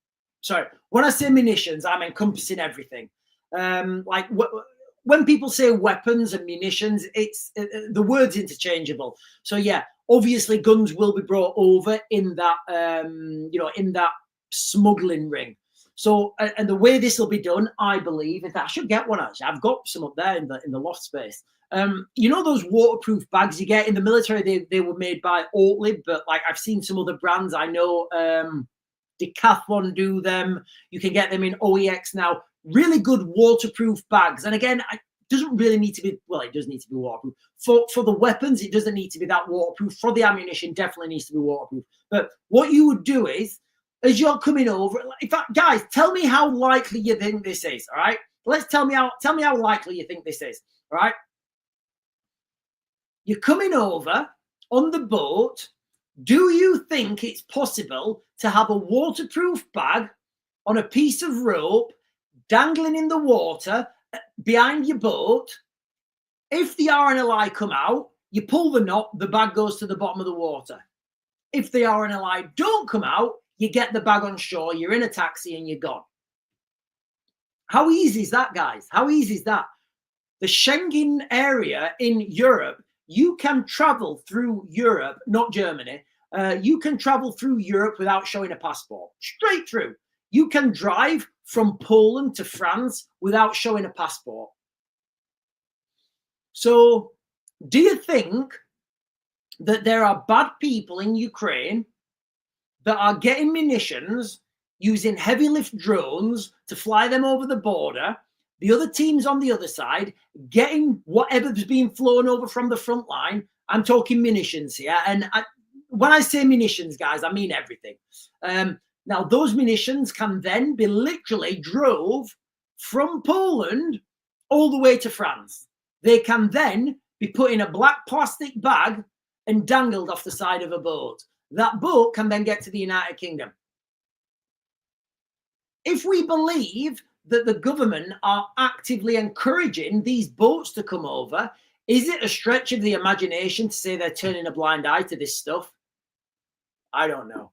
I say munitions, I'm encompassing everything. When people say weapons and munitions, it's the word's interchangeable. So yeah, obviously guns will be brought over in that in that smuggling ring. So and the way this will be done, I believe, is that I should get one actually. I've got some up there in the loft space. You know those waterproof bags you get in the military? They were made by Oatly, but like I've seen some other brands. I know Decathlon do them. You can get them in OEX now. Really good waterproof bags. And again, it doesn't really need to be, well, it does need to be waterproof. For the weapons, it doesn't need to be that waterproof. For the ammunition, definitely needs to be waterproof. But what you would do is, as you're coming over, in fact, guys, tell me how likely you think this is, all right? Tell me how likely you think this is, all right? You're coming over on the boat. Do you think it's possible to have a waterproof bag on a piece of rope dangling in the water behind your boat? If the RNLI come out, You pull the knot, the bag goes to the bottom of the water. If the RNLI don't come out, you get the bag on shore, you're in a taxi and you're gone. How easy is that, guys? How easy is that? The Schengen area in Europe, you can travel through Europe, not Germany. You can travel through Europe without showing a passport, straight through. You can drive from Poland to France without showing a passport. So do you think that there are bad people in Ukraine that are getting munitions, using heavy lift drones to fly them over the border, the other teams on the other side getting whatever's being flown over from the front line? I'm talking munitions here. And when I say munitions, guys, I mean everything. Now, those munitions can then be literally drove from Poland all the way to France. They can then be put in a black plastic bag and dangled off the side of a boat. That boat can then get to the United Kingdom. If we believe that the government are actively encouraging these boats to come over, is it a stretch of the imagination to say they're turning a blind eye to this stuff? I don't know.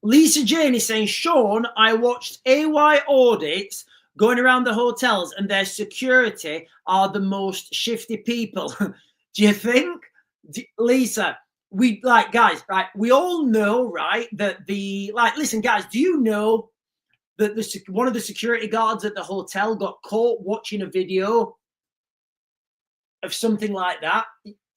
Lisa Jane is saying, Sean, I watched AY audits going around the hotels and their security are the most shifty people. Do you think? Lisa, we like, guys, right? We all know, right, that listen, guys, do you know that one of the security guards at the hotel got caught watching a video of something like that?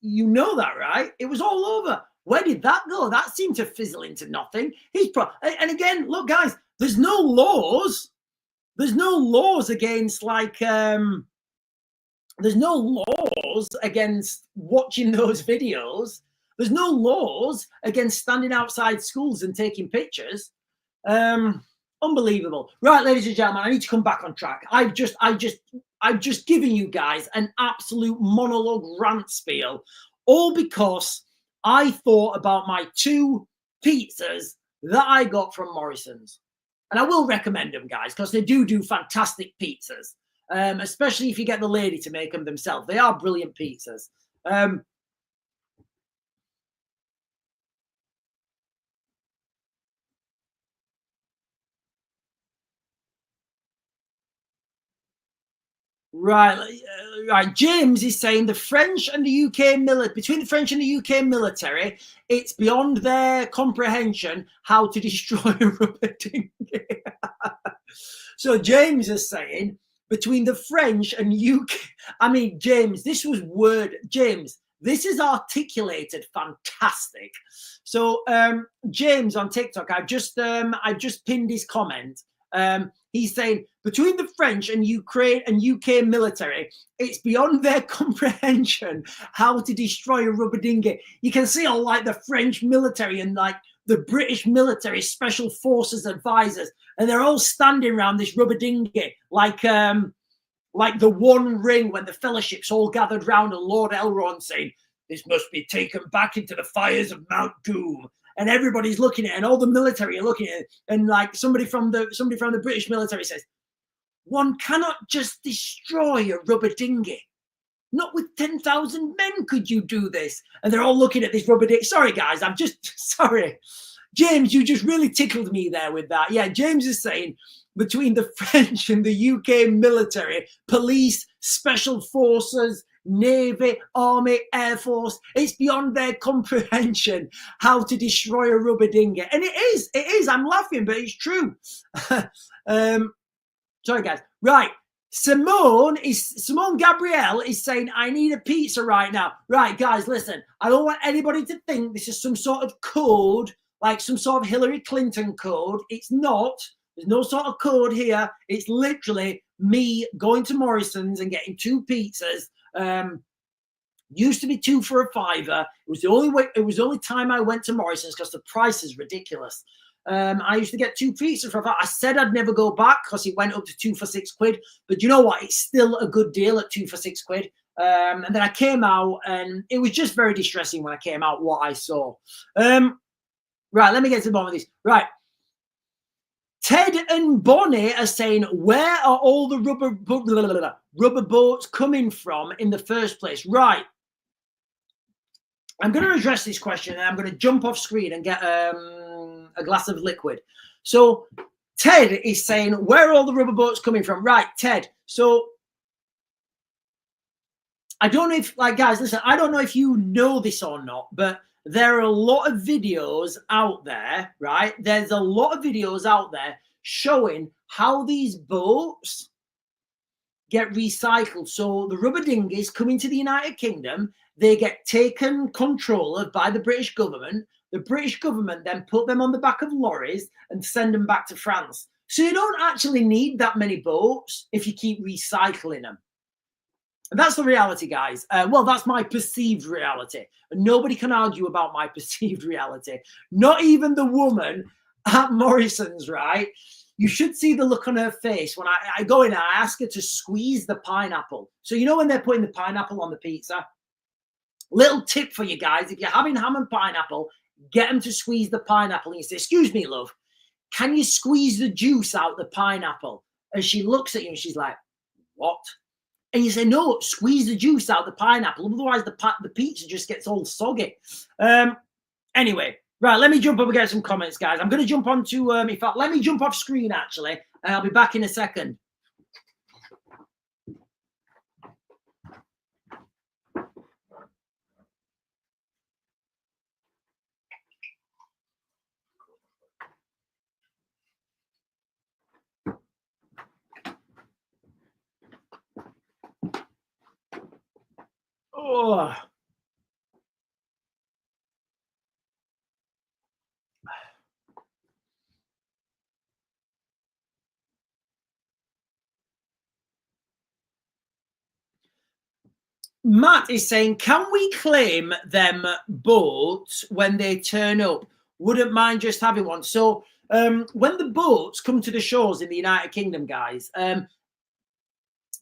You know that, right? It was all over. Where did that go? That seemed to fizzle into nothing. And again, look, guys, there's no laws. There's no laws against there's no laws against watching those videos. There's no laws against standing outside schools and taking pictures. Unbelievable. Right, ladies and gentlemen, I need to come back on track. I've just given you guys an absolute monologue rant spiel, all because I thought about my 2 pizzas that I got from Morrison's. And I will recommend them, guys, because they do fantastic pizzas, especially if you get the lady to make them themselves. They are brilliant pizzas. Right. James is saying the French and the UK military, between the French and the UK military, it's beyond their comprehension how to destroy a rubber dinghy. So James is saying between the French and UK. I mean, James, this was word. James, this is articulated fantastic. So James on TikTok, I've just pinned his comment. He's saying between the French and Ukraine and UK military, it's beyond their comprehension how to destroy a rubber dinghy. You can see all like the French military and like the British military special forces advisors, and they're all standing around this rubber dinghy like the One Ring when the fellowships all gathered round and Lord Elrond saying, "This must be taken back into the fires of Mount Doom." And everybody's looking at it, and all the military are looking at it, and like somebody from the British military says, "One cannot just destroy a rubber dinghy. Not with 10,000 men could you do this." And they're all looking at this rubber dinghy. Sorry, guys, I'm just sorry, James. You just really tickled me there with that. Yeah, James is saying between the French and the UK military, police, special forces, Navy, Army, Air Force, it's beyond their comprehension how to destroy a rubber dinghy. And it is. I'm laughing, but it's true. Sorry, guys. Right. Simone Gabrielle is saying, I need a pizza right now. Right, guys, listen. I don't want anybody to think this is some sort of code, like some sort of Hillary Clinton code. It's not. There's no sort of code here. It's literally me going to Morrison's and getting 2 pizzas. Used to be 2 for a £5. It was the only time I went to Morrison's because the price is ridiculous. I used to get 2 pizzas for a £5. I said I'd never go back because it went up to 2 for £6. But you know what? It's still a good deal at 2 for £6. And then I came out, and it was just very distressing when I came out what I saw. Right, let me get to the bottom of this. Right. Ted and Bonnie are saying, where are all the rubber boats coming from in the first place? Right. I'm going to address this question and I'm going to jump off screen and get a glass of liquid. So Ted is saying, where are all the rubber boats coming from? Right, Ted. So I don't know if, like, guys, listen, I don't know if you know this or not, but there are a lot of videos out there, right? There's a lot of videos out there showing how these boats get recycled. So the rubber dinghies come into the United Kingdom, they get taken control of by the British government. The British government then put them on the back of lorries and send them back to France. So you don't actually need that many boats if you keep recycling them. And that's the reality, guys. Well, that's my perceived reality. And nobody can argue about my perceived reality. Not even the woman at Morrison's, right? You should see the look on her face when I go in and I ask her to squeeze the pineapple. So you know when they're putting the pineapple on the pizza? Little tip for you guys. If you're having ham and pineapple, get them to squeeze the pineapple. And you say, excuse me, love, can you squeeze the juice out the pineapple? And she looks at you and she's like, what? And you say, no, squeeze the juice out the pineapple. Otherwise, the pizza just gets all soggy. Anyway, right, let me jump up and get some comments, guys. I'm going to jump on to, in fact, let me jump off screen, actually, and I'll be back in a second. Oh. Matt is saying, can we claim them boats when they turn up? Wouldn't mind just having one. So when the boats come to the shores in the United Kingdom, guys,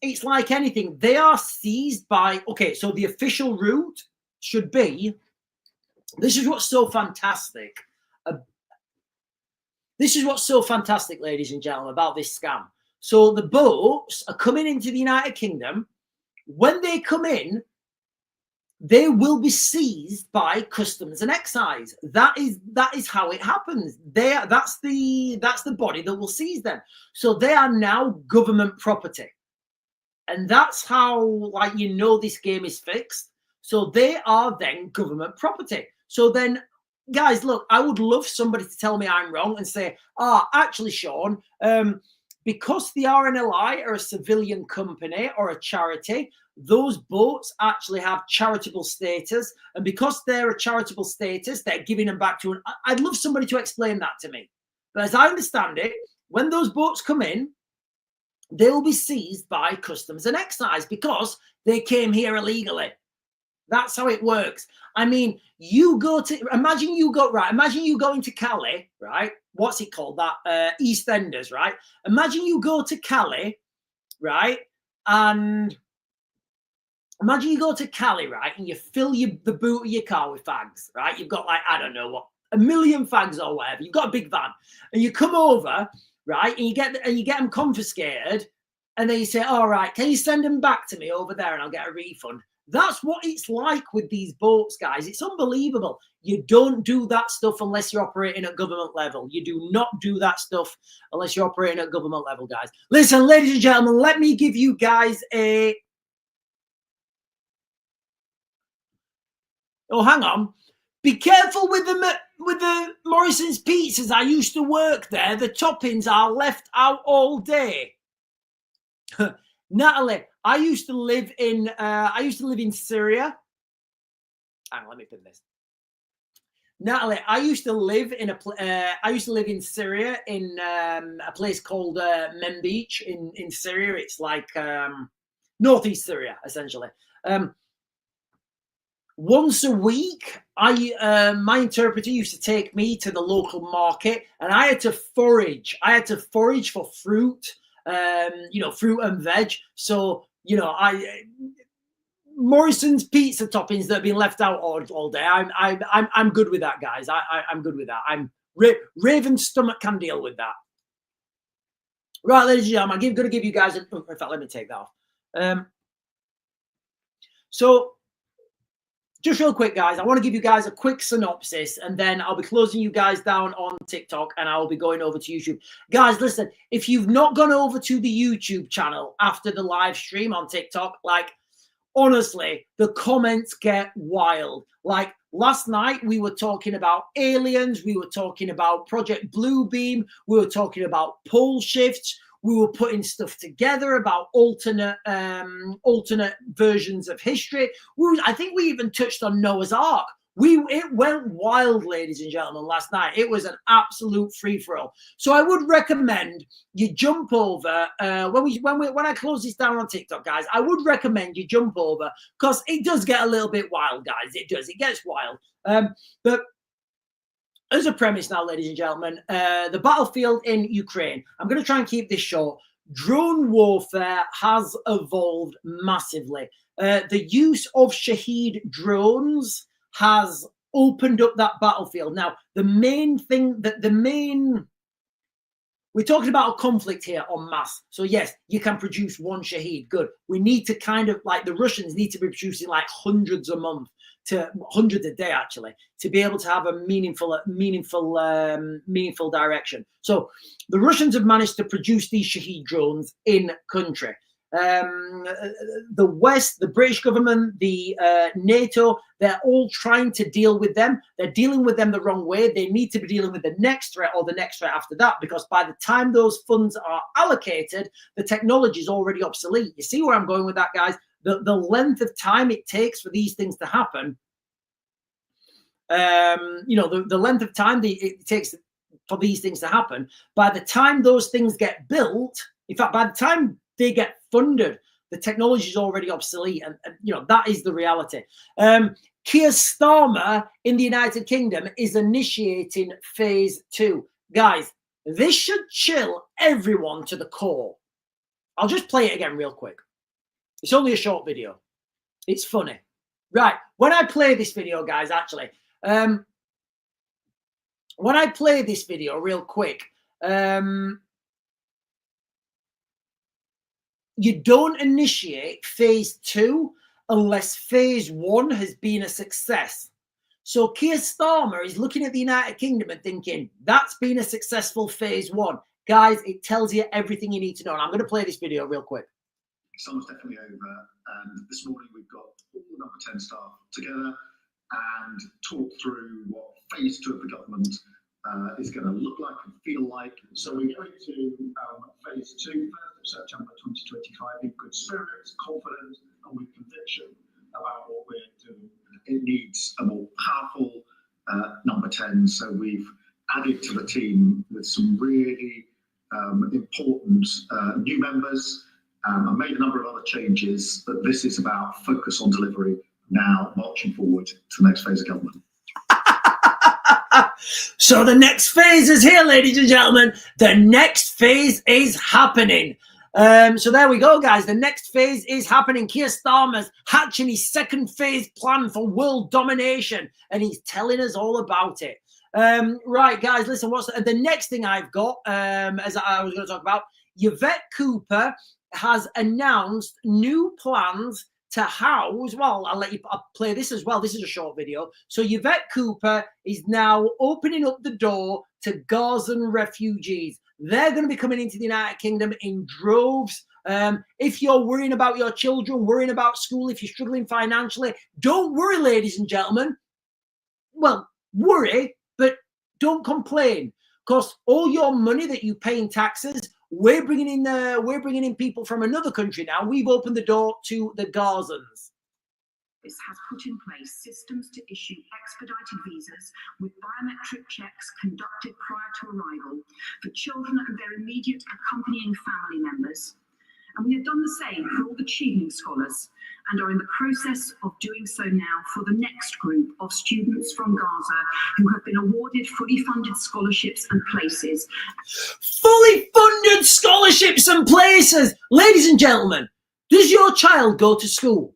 it's like anything. They are seized by, okay, so the official route should be, this is what's so fantastic. This is what's so fantastic, ladies and gentlemen, about this scam. So the boats are coming into the United Kingdom. When they come in, they will be seized by customs and excise. That is how it happens. That's the body that will seize them. So they are now government property. And that's how, like, you know, this game is fixed. So they are then government property. So then, guys, look, I would love somebody to tell me I'm wrong and say, actually, Sean, because the RNLI are a civilian company or a charity, those boats actually have charitable status. And because they're a charitable status, they're giving them back to I'd love somebody to explain that to me. But as I understand it, when those boats come in, they will be seized by customs and excise because they came here illegally. That's how it works. I mean, imagine you go into Cali, right? What's it called? That EastEnders, right? Imagine you go to Cali, right? And imagine you go to Cali, right? And you fill the boot of your car with fags, right? You've got, like, I don't know what, 1 million fags or whatever. You've got a big van and you come over, right? And you get them confiscated. And then you say, all right, can you send them back to me over there and I'll get a refund? That's what it's like with these boats, guys. It's unbelievable. You don't do that stuff unless you're operating at government level. You do not do that stuff unless you're operating at government level, guys. Listen, ladies and gentlemen, let me give you guys a... Oh, hang on. Be careful with the Morrison's pizzas. I used to work there. The toppings are left out all day. Natalie, I used to live in Syria. Hang on, let me put this. Natalie, I used to live in Syria in a place called Manbij in Syria. It's like northeast Syria, essentially. Once a week, my interpreter used to take me to the local market, and I had to forage. I had to forage for fruit, fruit and veg. So, Morrison's pizza toppings that have been left out all day. I'm good with that, guys. I'm good with that. Raven's stomach can deal with that. Right, ladies and gentlemen, I'm going to give you guys. In fact, let me take that off. So, just real quick, guys, I want to give you guys a quick synopsis, and then I'll be closing you guys down on TikTok, and I'll be going over to YouTube. Guys, listen, if you've not gone over to the YouTube channel after the live stream on TikTok, like, honestly, the comments get wild. Like, last night, we were talking about aliens, we were talking about Project Bluebeam, we were talking about pole shifts, we were putting stuff together about alternate versions of history. I think we even touched on Noah's Ark. It went wild, ladies and gentlemen, last night. It was an absolute free-for-all. So I would recommend you jump over when I close this down on TikTok, guys. I would recommend you jump over because it does get a little bit wild, guys. It does. It gets wild. But as a premise now, ladies and gentlemen, the battlefield in Ukraine. I'm going to try and keep this short. Drone warfare has evolved massively. The use of Shahed drones has opened up that battlefield. Now, we're talking about a conflict here en masse. So yes, you can produce one Shahed. Good. We need to kind of, like, the Russians need to be producing like hundreds a month, to hundreds a day actually, to be able to have a meaningful direction. So the Russians have managed to produce these Shahed drones in country. The West, the British government, the NATO, they're all trying to deal with them. They're dealing with them the wrong way. They need to be dealing with the next threat or the next threat after that, because by the time those funds are allocated, the technology is already obsolete. You see where I'm going with that, guys? The length of time it takes for these things to happen, the length of time it takes for these things to happen, by the time those things get built, in fact, by the time they get funded, the technology is already obsolete. And that is the reality. Keir Starmer in the United Kingdom is initiating phase 2. Guys, this should chill everyone to the core. I'll just play it again real quick. It's only a short video. It's funny. Right. When I play this video, guys, actually, when I play this video real quick, you don't initiate phase 2 unless phase 1 has been a success. So Keir Starmer is looking at the United Kingdom and thinking, that's been a successful phase 1. Guys, it tells you everything you need to know. And I'm going to play this video real quick. Summer's definitely over, and this morning we've got all the number 10 staff together and talk through what phase 2 of the government is going to look like and feel like. So we're going to phase 2, 1st of September 2025, in good spirits, confident, and with conviction about what we're doing. It needs a more powerful number 10. So we've added to the team with some really important new members. I made a number of other changes, but this is about focus on delivery now, marching forward to the next phase of government. So the next phase is here, ladies and gentlemen. The next phase is happening. So there we go, guys. The next phase is happening. Keir Starmer's hatching his second phase plan for world domination, and he's telling us all about it. Right, guys, listen, what's the next thing I've got, as I was going to talk about? Yvette Cooper has announced new plans to house, well, I'll play this as well. This is a short video. So Yvette Cooper is now opening up the door to Gazan refugees. They're going to be coming into the United Kingdom in droves. If you're worrying about your children, worrying about school, if you're struggling financially, don't worry, ladies and gentlemen. Well, worry, but don't complain, because all your money that you pay in taxes, we're bringing in people from another country now. We've opened the door to the Gazans. This has put in place systems to issue expedited visas with biometric checks conducted prior to arrival for children and their immediate accompanying family members. And we have done the same for all the achieving scholars and are in the process of doing so now for the next group of students from Gaza who have been awarded fully funded scholarships and places. Fully funded scholarships and places! Ladies and gentlemen, does your child go to school?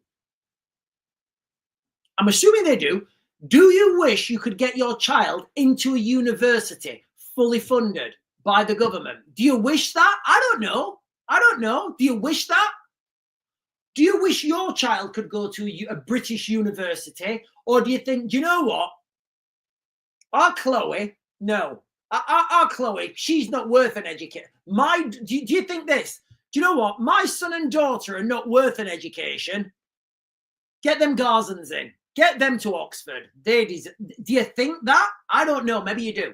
I'm assuming they do. Do you wish you could get your child into a university fully funded by the government? Do you wish that? I don't know. I don't know. Do you wish that? Do you wish your child could go to a British university? Or do you think, do you know what? Our Chloe, no. Our Chloe, she's not worth an education. Do you think this? Do you know what? My son and daughter are not worth an education. Get them Gazans in. Get them to Oxford. Do you think that? I don't know. Maybe you do.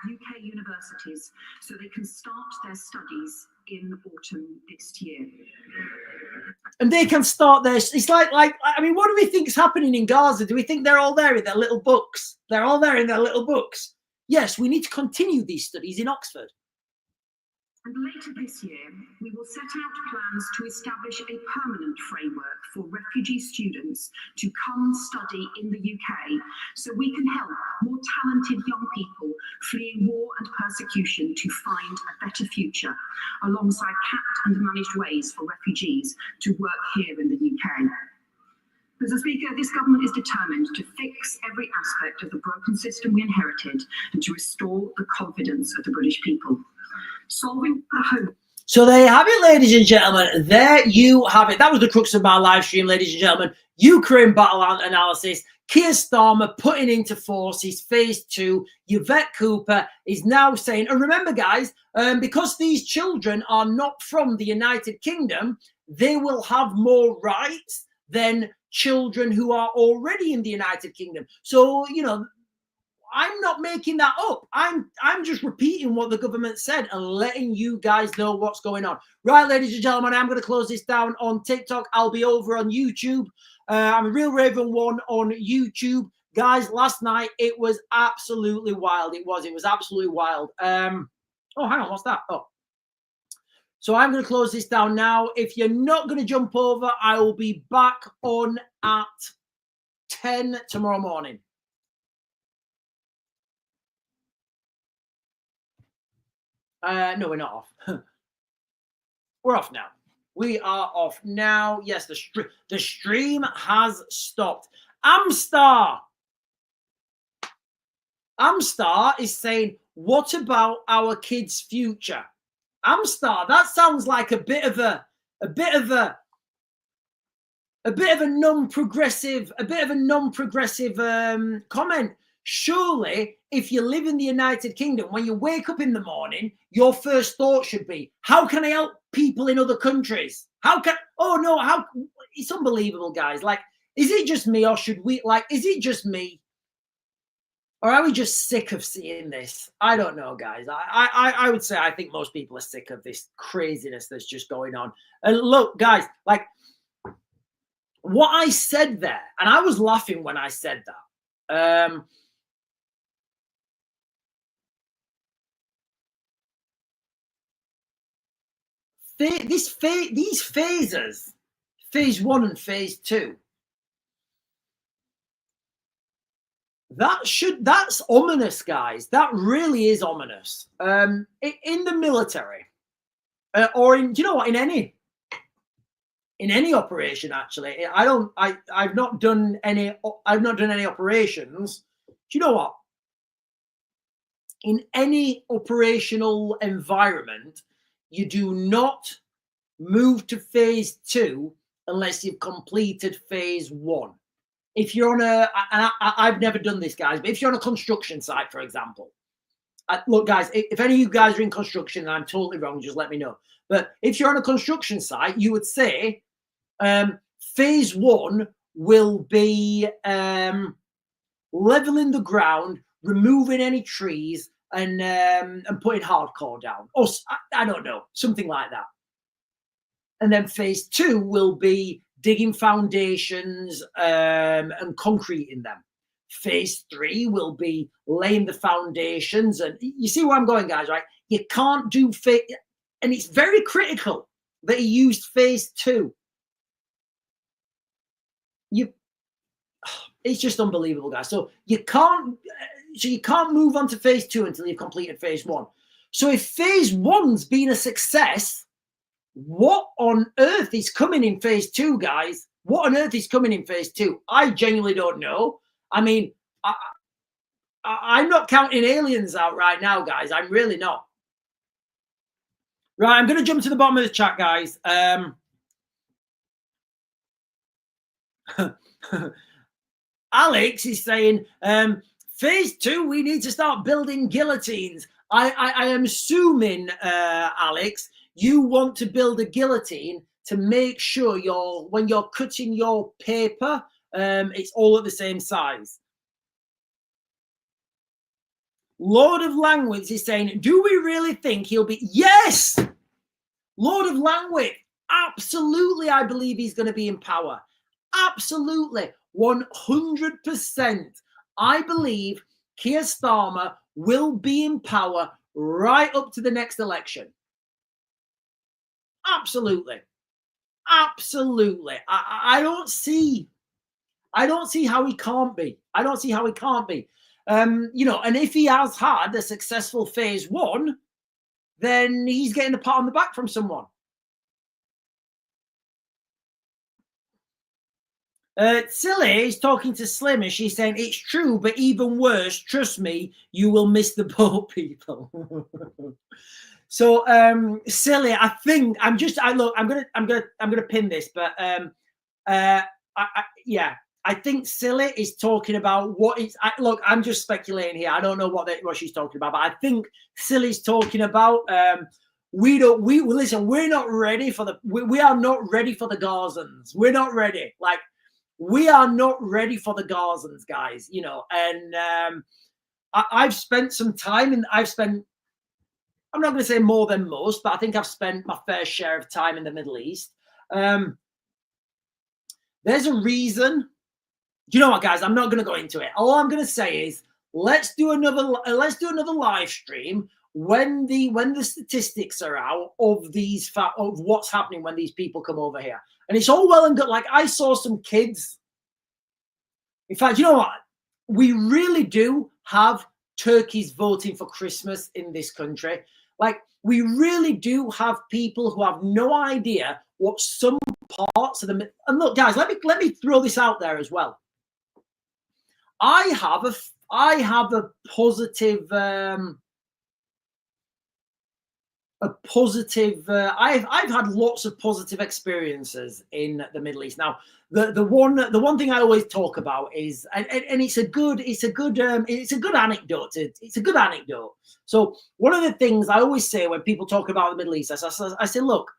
At UK universities, so they can start their studies in autumn this year. And they can start their, it's like, I mean, what do we think is happening in Gaza? Do we think they're all there in their little books? They're all there in their little books. Yes, we need to continue these studies in Oxford. And later this year, we will set out plans to establish a permanent framework for refugee students to come study in the UK, so we can help more talented young people fleeing war and persecution to find a better future, alongside capped and managed ways for refugees to work here in the UK. Mr. Speaker, this government is determined to fix every aspect of the broken system we inherited and to restore the confidence of the British people. Solving the home. So there you have it, ladies and gentlemen. There you have it. That was the crux of my live stream, ladies and gentlemen. Ukraine battle analysis. Keir Starmer putting into force his phase 2. Yvette Cooper is now saying, and remember, guys, because these children are not from the United Kingdom, they will have more rights than children who are already in the United Kingdom. So, you know, I'm not making that up. I'm just repeating what the government said and letting you guys know what's going on. Right, ladies and gentlemen, I'm going to close this down on TikTok. I'll be over on YouTube. I'm a Real Raven 1 on YouTube. Guys, last night, it was absolutely wild. It was absolutely wild. Oh, hang on, what's that? Oh. So I'm going to close this down now. If you're not going to jump over, I will be back on at 10 tomorrow morning. No, we're not off. We're off now. We are off now. Yes, the stream has stopped. Amstar is saying, what about our kids' future? Amstar, that sounds like a bit of a non-progressive comment. Surely, if you live in the United Kingdom, when you wake up in the morning, your first thought should be, how can I help people in other countries? It's unbelievable, guys. Like, is it just me, or is it just me? Or are we just sick of seeing this? I don't know, guys. I would say I think most people are sick of this craziness that's just going on. And look, guys, like what I said there, and I was laughing when I said that. These phases, phase 1 and phase 2, that's ominous, guys. That really is ominous. In the military, or in, you know what, in any operation, actually. I've not done any operations. Do you know what? In any operational environment, you do not move to phase 2 unless you've completed phase 1. If you're on I've never done this, guys, but if you're on a construction site, for example, look, guys, if any of you guys are in construction and I'm totally wrong, just let me know. But if you're on a construction site, you would say phase 1 will be leveling the ground, removing any trees, and putting hardcore down. Or I don't know, something like that. And then phase 2 will be digging foundations and concreting them. Phase 3 will be laying the foundations. And you see where I'm going, guys, right? You can't do phase, and it's very critical that he used phase 2. It's just unbelievable, guys. So you can't move on to phase 2 until you've completed phase 1. So if phase 1's been a success, what on earth is coming in phase 2, guys? What on earth is coming in phase 2? I genuinely don't know. I mean, I'm not counting aliens out right now, guys. I'm really not. Right, I'm going to jump to the bottom of the chat, guys. Alex is saying, phase 2, we need to start building guillotines. I am assuming, Alex, you want to build a guillotine to make sure when you're cutting your paper, it's all at the same size. Lord of Langwitz is saying, do we really think he'll be... Yes! Lord of Langwitz, absolutely, I believe he's going to be in power. Absolutely. 100%. I believe Keir Starmer will be in power right up to the next election. Absolutely. Absolutely. I don't see how he can't be. I don't see how he can't be. You know, and if he has had a successful phase 1, then he's getting a pat on the back from someone. Silly is talking to Slim and she's saying it's true, but even worse, trust me, you will miss the boat people. So Silly, I think I'm gonna pin this, but yeah, I think Silly is talking about what it's. Look, I'm just speculating here. I don't know what she's talking about, but I think Silly's talking about. Listen. We're not ready for we are not ready for the Gazans. We're not ready. Like, we are not ready for the Gazans, guys. You know, and I've spent some time, and I'm not going to say more than most, but I think I've spent my fair share of time in the Middle East. There's a reason. You know what, guys? I'm not going to go into it. All I'm going to say is let's do another live stream when the statistics are out of of what's happening when these people come over here. And it's all well and good. Like, I saw some kids. In fact, you know what? We really do have turkeys voting for Christmas in this country. Like, we really do have people who have no idea what some parts of them. And look, guys, let me throw this out there as well. I have a positive. I've had lots of positive experiences in the Middle East. Now, the one thing I always talk about is, and it's a good anecdote. It's a good anecdote. So one of the things I always say when people talk about the Middle East, I say, look,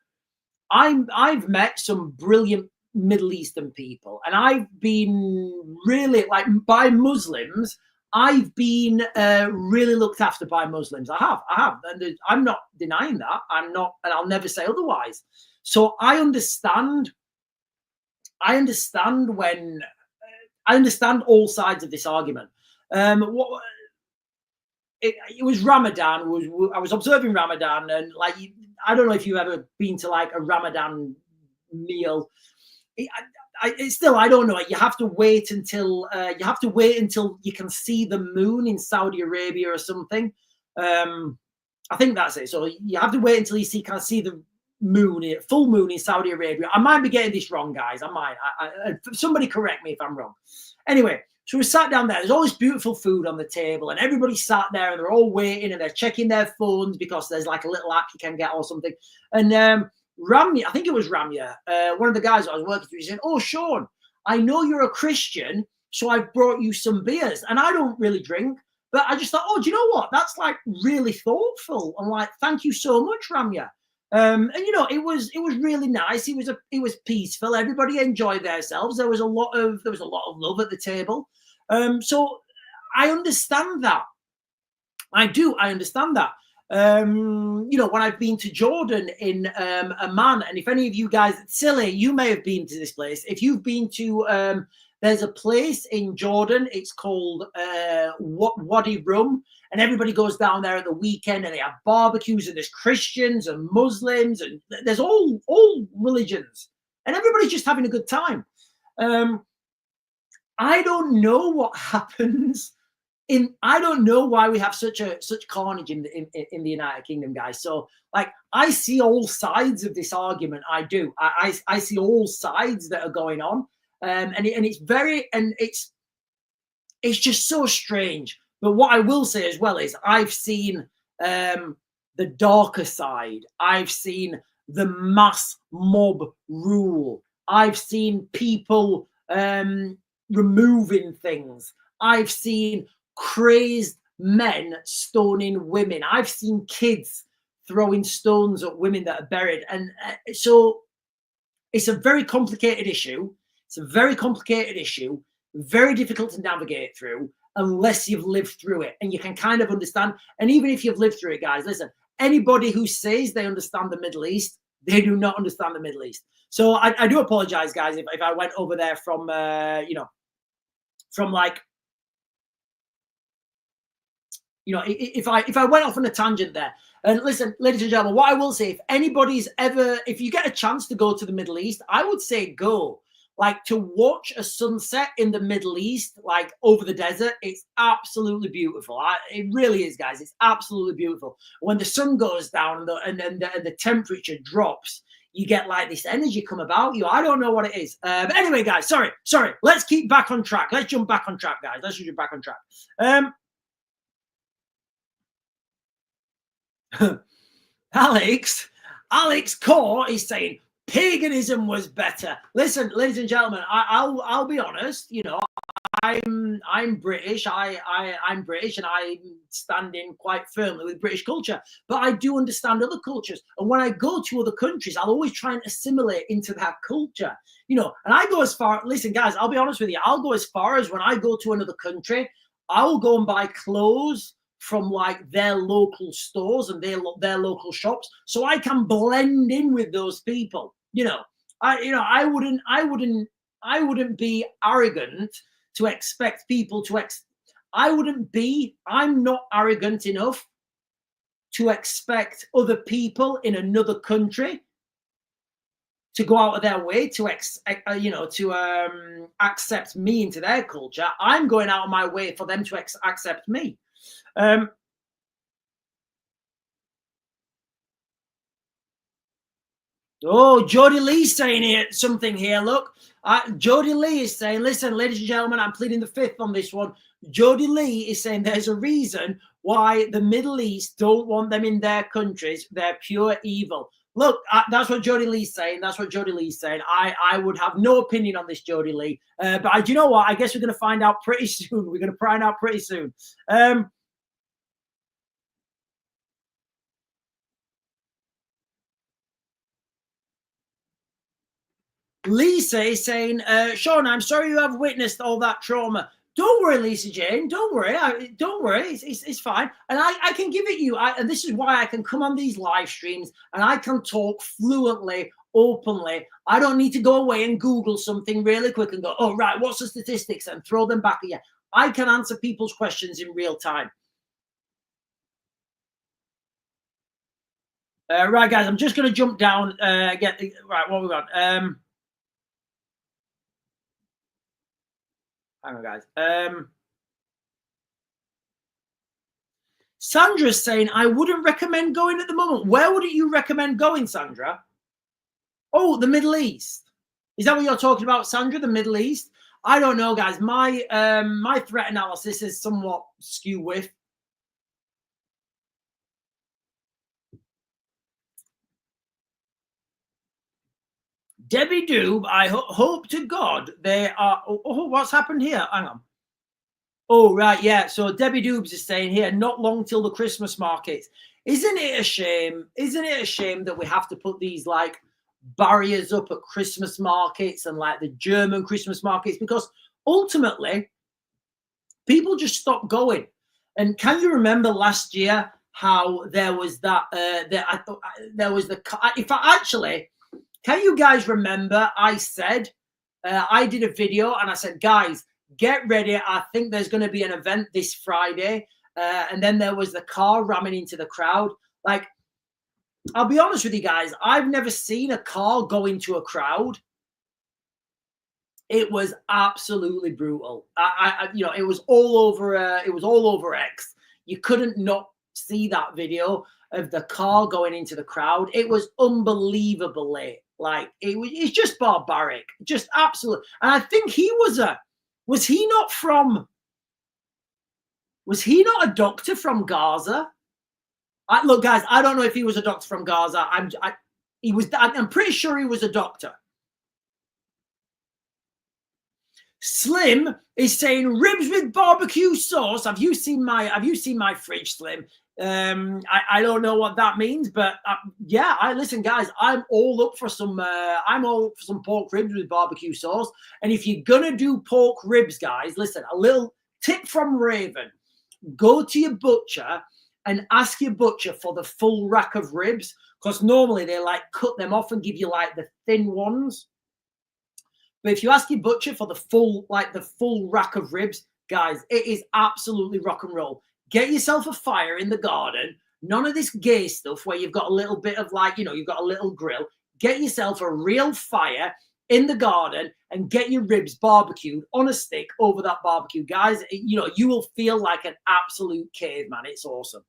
I've met some brilliant Middle Eastern people, and I've been really, like, by Muslims. I've been really looked after by Muslims. I have, and I'm not denying that. I'm not, and I'll never say otherwise. So I understand all sides of this argument. It was Ramadan. I was observing Ramadan, and like, I don't know if you've ever been to like a Ramadan meal. I don't know. You have to wait until you can see the moon in Saudi Arabia or something. I think that's it. So you have to wait until you can see the moon, full moon in Saudi Arabia. I might be getting this wrong, guys. I might. Somebody correct me if I'm wrong. Anyway, so we sat down there. There's all this beautiful food on the table, and everybody sat there, and they're all waiting, and they're checking their phones because there's like a little app you can get or something. And Ramya, I think it was Ramya, one of the guys I was working with, he said, "Oh, Sean, I know you're a Christian, so I've brought you some beers." And I don't really drink, but I just thought, oh, do you know what? That's like really thoughtful. I'm like, thank you so much, Ramya. And you know, it was really nice. It was peaceful. Everybody enjoyed themselves. There was a lot of love at the table. So I understand that. I understand that. You know, when I've been to Jordan in Amman, and if any of you guys, Silly, you may have been to this place. If you've been to, there's a place in Jordan, it's called Wadi Rum, and everybody goes down there at the weekend, and they have barbecues, and there's Christians and Muslims, and there's all religions, and everybody's just having a good time. I don't know what happens I don't know why we have such carnage in the United Kingdom, guys. So like, I see all sides of this argument. I do. I see all sides that are going on, and it's just so strange. But what I will say as well is I've seen the darker side. I've seen the mass mob rule. I've seen people removing things. I've seen crazed men stoning women. I've seen kids throwing stones at women that are buried. And so it's a very complicated issue. It's a very complicated issue, very difficult to navigate through unless you've lived through it and you can kind of understand. And even if you've lived through it, guys, listen, anybody who says they understand the Middle East, they do not understand the Middle East. So I do apologize, guys, if I went over there from, from like, if I went off on a tangent there. And listen, ladies and gentlemen, what I will say, if you get a chance to go to the Middle East, I would say go. Like, to watch a sunset in the Middle East, like over the desert, it's absolutely beautiful. It really is, guys. It's absolutely beautiful. When the sun goes down and the temperature drops, you get like this energy come about you. I don't know what it is. But anyway, guys, sorry. Let's keep back on track. Let's jump back on track, guys. Let's jump back on track. Alex Core is saying paganism was better. Listen, ladies and gentlemen, I'll be honest. I'm British. I'm British, and I'm standing quite firmly with British culture. But I do understand other cultures, and when I go to other countries, I'll always try and assimilate into that culture. And I go as far. Listen, guys, I'll be honest with you. I'll go as far as when I go to another country, I'll go and buy clothes from like their local stores and their local shops, so I can blend in with those people. I wouldn't be arrogant to expect people to I'm not arrogant enough to expect other people in another country to go out of their way to accept me into their culture. I'm going out of my way for them to accept me. Jody Lee's saying something here. Look, Jody Lee is saying, listen, ladies and gentlemen, I'm pleading the fifth on this one. Jody Lee is saying there's a reason why the Middle East don't want them in their countries. They're pure evil. Look, that's what Jody Lee's saying. I would have no opinion on this, Jody Lee. But do you know what? I guess we're going to find out pretty soon. Lisa is saying, Sean, I'm sorry you have witnessed all that trauma. Don't worry, Lisa Jane. Don't worry. It's fine. And I can give it you. And this is why I can come on these live streams and I can talk fluently, openly. I don't need to go away and Google something really quick and go, oh, right, what's the statistics? And throw them back at you. I can answer people's questions in real time. Right, guys, I'm just going to jump down. Right, what we got? Hang on, guys. Sandra's saying, I wouldn't recommend going at the moment. Where would you recommend going, Sandra? Oh, the Middle East. Is that what you're talking about, Sandra? The Middle East? I don't know, guys. My threat analysis is somewhat skew with. Debbie Doob, I hope to God they are. Oh, what's happened here? Hang on. Oh, right, yeah. So Debbie Doobs is saying here, not long till the Christmas markets. Isn't it a shame? Isn't it a shame that we have to put these like barriers up at Christmas markets and like the German Christmas markets? Because ultimately, people just stop going. And can you remember last year how there was that? Can you guys remember? I said I did a video and I said, guys, get ready. I think there's going to be an event this Friday. And then there was the car ramming into the crowd. Like, I'll be honest with you guys. I've never seen a car go into a crowd. It was absolutely brutal. You know, it was all over. It was all over X. You couldn't not see that video of the car going into the crowd. It was unbelievably like it's just barbaric, just absolute. And I think he was he not a doctor from Gaza? Look, guys, I don't know if he was a doctor from Gaza. I'm pretty sure he was a doctor. Slim is saying ribs with barbecue sauce. Have you seen my fridge, Slim? I don't know what that means, but yeah, listen, guys, I'm all up for some pork ribs with barbecue sauce. And if you're gonna do pork ribs, guys, listen, a little tip from Raven: go to your butcher and ask your butcher for the full rack of ribs, because normally they like cut them off and give you like the thin ones. But if you ask your butcher for the full rack of ribs, guys, it is absolutely rock and roll. Get yourself a fire in the garden. None of this gay stuff where you've got a little bit of like, you know, you've got a little grill. Get yourself a real fire in the garden and get your ribs barbecued on a stick over that barbecue. Guys, you know, you will feel like an absolute caveman. It's awesome.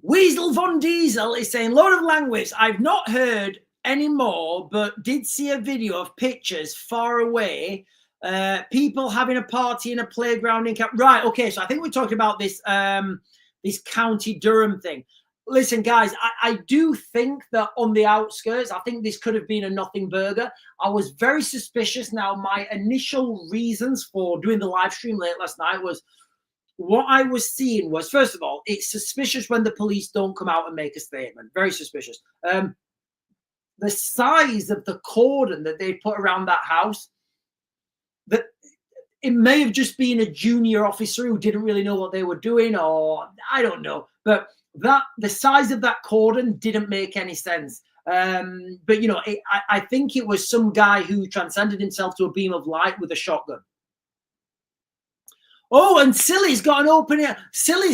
Weasel Von Diesel is saying, load of language. I've not heard any more, but did see a video of pictures far away. People having a party in a playground in right. Okay, so I think we're talking about this this County Durham thing. Listen, guys, I do think that on the outskirts, I think this could have been a nothing burger. I was very suspicious. Now, my initial reasons for doing the live stream late last night was, what I was seeing was, first of all, it's suspicious when the police don't come out and make a statement. Very suspicious. The size of the cordon that they put around that house, that it may have just been a junior officer who didn't really know what they were doing, or I don't know. But the size of that cordon didn't make any sense. But, you know, I think it was some guy who transcended himself to a beam of light with a shotgun. Oh, and Silly's got an opening. Silly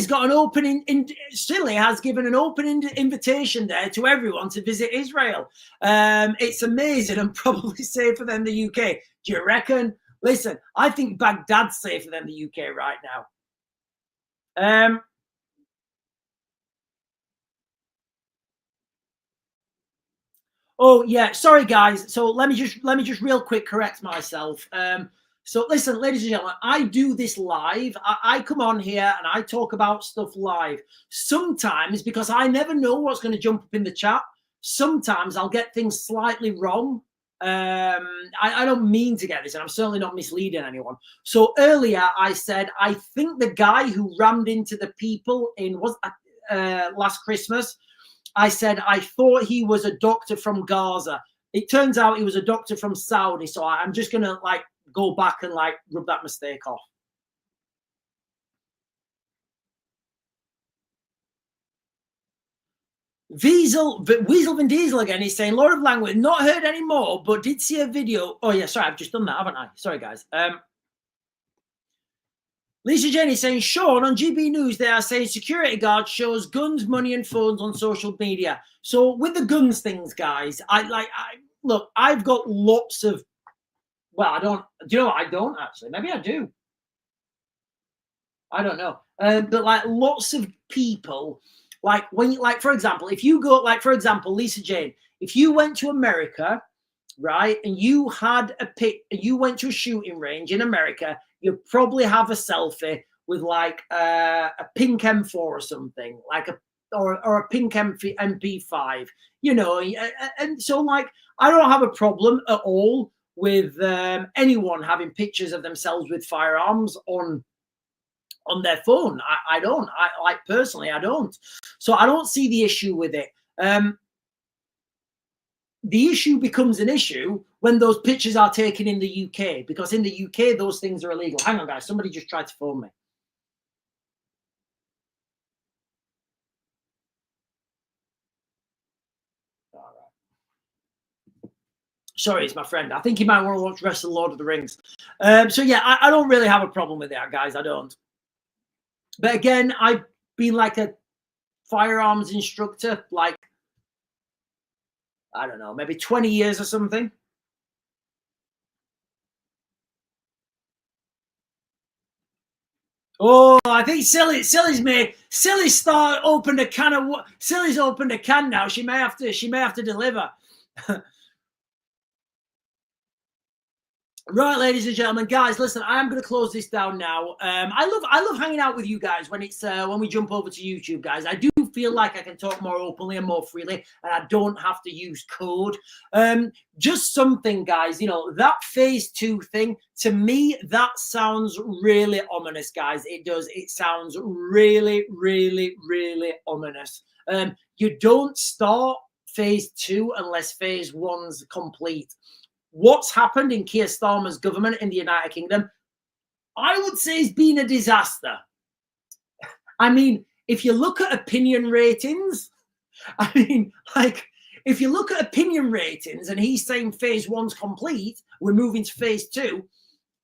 has given an open invitation there to everyone to visit Israel. It's amazing and probably safer than the UK. Do you reckon? Listen, I think Baghdad's safer than the UK right now. Oh yeah, sorry guys. So let me just real quick correct myself. So listen, ladies and gentlemen, I do this live. I come on here and I talk about stuff live. Sometimes, because I never know what's going to jump up in the chat, sometimes I'll get things slightly wrong. I don't mean to get this, and I'm certainly not misleading anyone. So earlier I said, I think the guy who rammed into the people in last Christmas, I said I thought he was a doctor from Gaza. It turns out he was a doctor from Saudi. So I'm just going to like go back and like rub that mistake off. Weasel Vin Diesel again is saying, Lord of Language, not heard anymore, but did see a video. Oh yeah, sorry, I've just done that, haven't I? Sorry, guys. Lisa Jenny saying, Sean, on GB News, they are saying security guard shows guns, money, and phones on social media. So with the guns things, guys, look, I've got lots of, well, I don't, do you know what? I don't actually. Maybe I do. I don't know. But like lots of people, like when, like, for example, if you go, like, for example, Lisa Jane, if you went to America, right, and you had you went to a shooting range in America, you'd probably have a selfie with like a pink M4 or something, like or a pink MP5, you know, and so like I don't have a problem at all with anyone having pictures of themselves with firearms on their phone. I don't. I personally, I don't. So I don't see the issue with it. The issue becomes an issue when those pictures are taken in the UK, because in the UK, those things are illegal. Hang on, guys. Somebody just tried to phone me. All right. Sorry, it's my friend. I think he might want to watch the rest of the Lord of the Rings. So yeah, I don't really have a problem with that, guys. I don't. But again, I've been like a firearms instructor, like, I don't know, maybe 20 years or something. Oh, I think Silly's opened a can of Silly's opened a can now. She may have to deliver. Right, ladies and gentlemen, guys, listen, I am going to close this down now. I love hanging out with you guys when it's when we jump over to YouTube, guys. I do feel like I can talk more openly and more freely, and I don't have to use code. Just something, guys, you know, that phase 2 thing, to me, that sounds really ominous, guys. It does. It sounds really, really, really ominous. You don't start phase 2 unless phase 1's complete. What's happened in Keir Starmer's government in the United Kingdom, I would say, has been a disaster. I mean, if you look at opinion ratings, if you look at opinion ratings and he's saying phase 1's complete, we're moving to phase 2,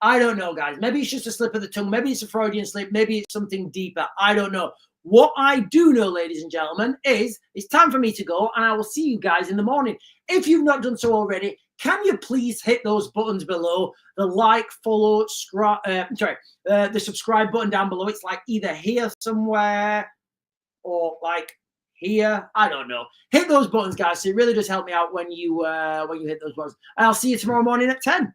I don't know, guys. Maybe it's just a slip of the tongue. Maybe it's a Freudian slip. Maybe it's something deeper. I don't know. What I do know, ladies and gentlemen, is it's time for me to go, and I will see you guys in the morning. If you've not done so already, can you please hit those buttons below? The like, follow, the subscribe button down below. It's like either here somewhere or like here. I don't know. Hit those buttons, guys. So it really does help me out when you hit those buttons. And I'll see you tomorrow morning at 10.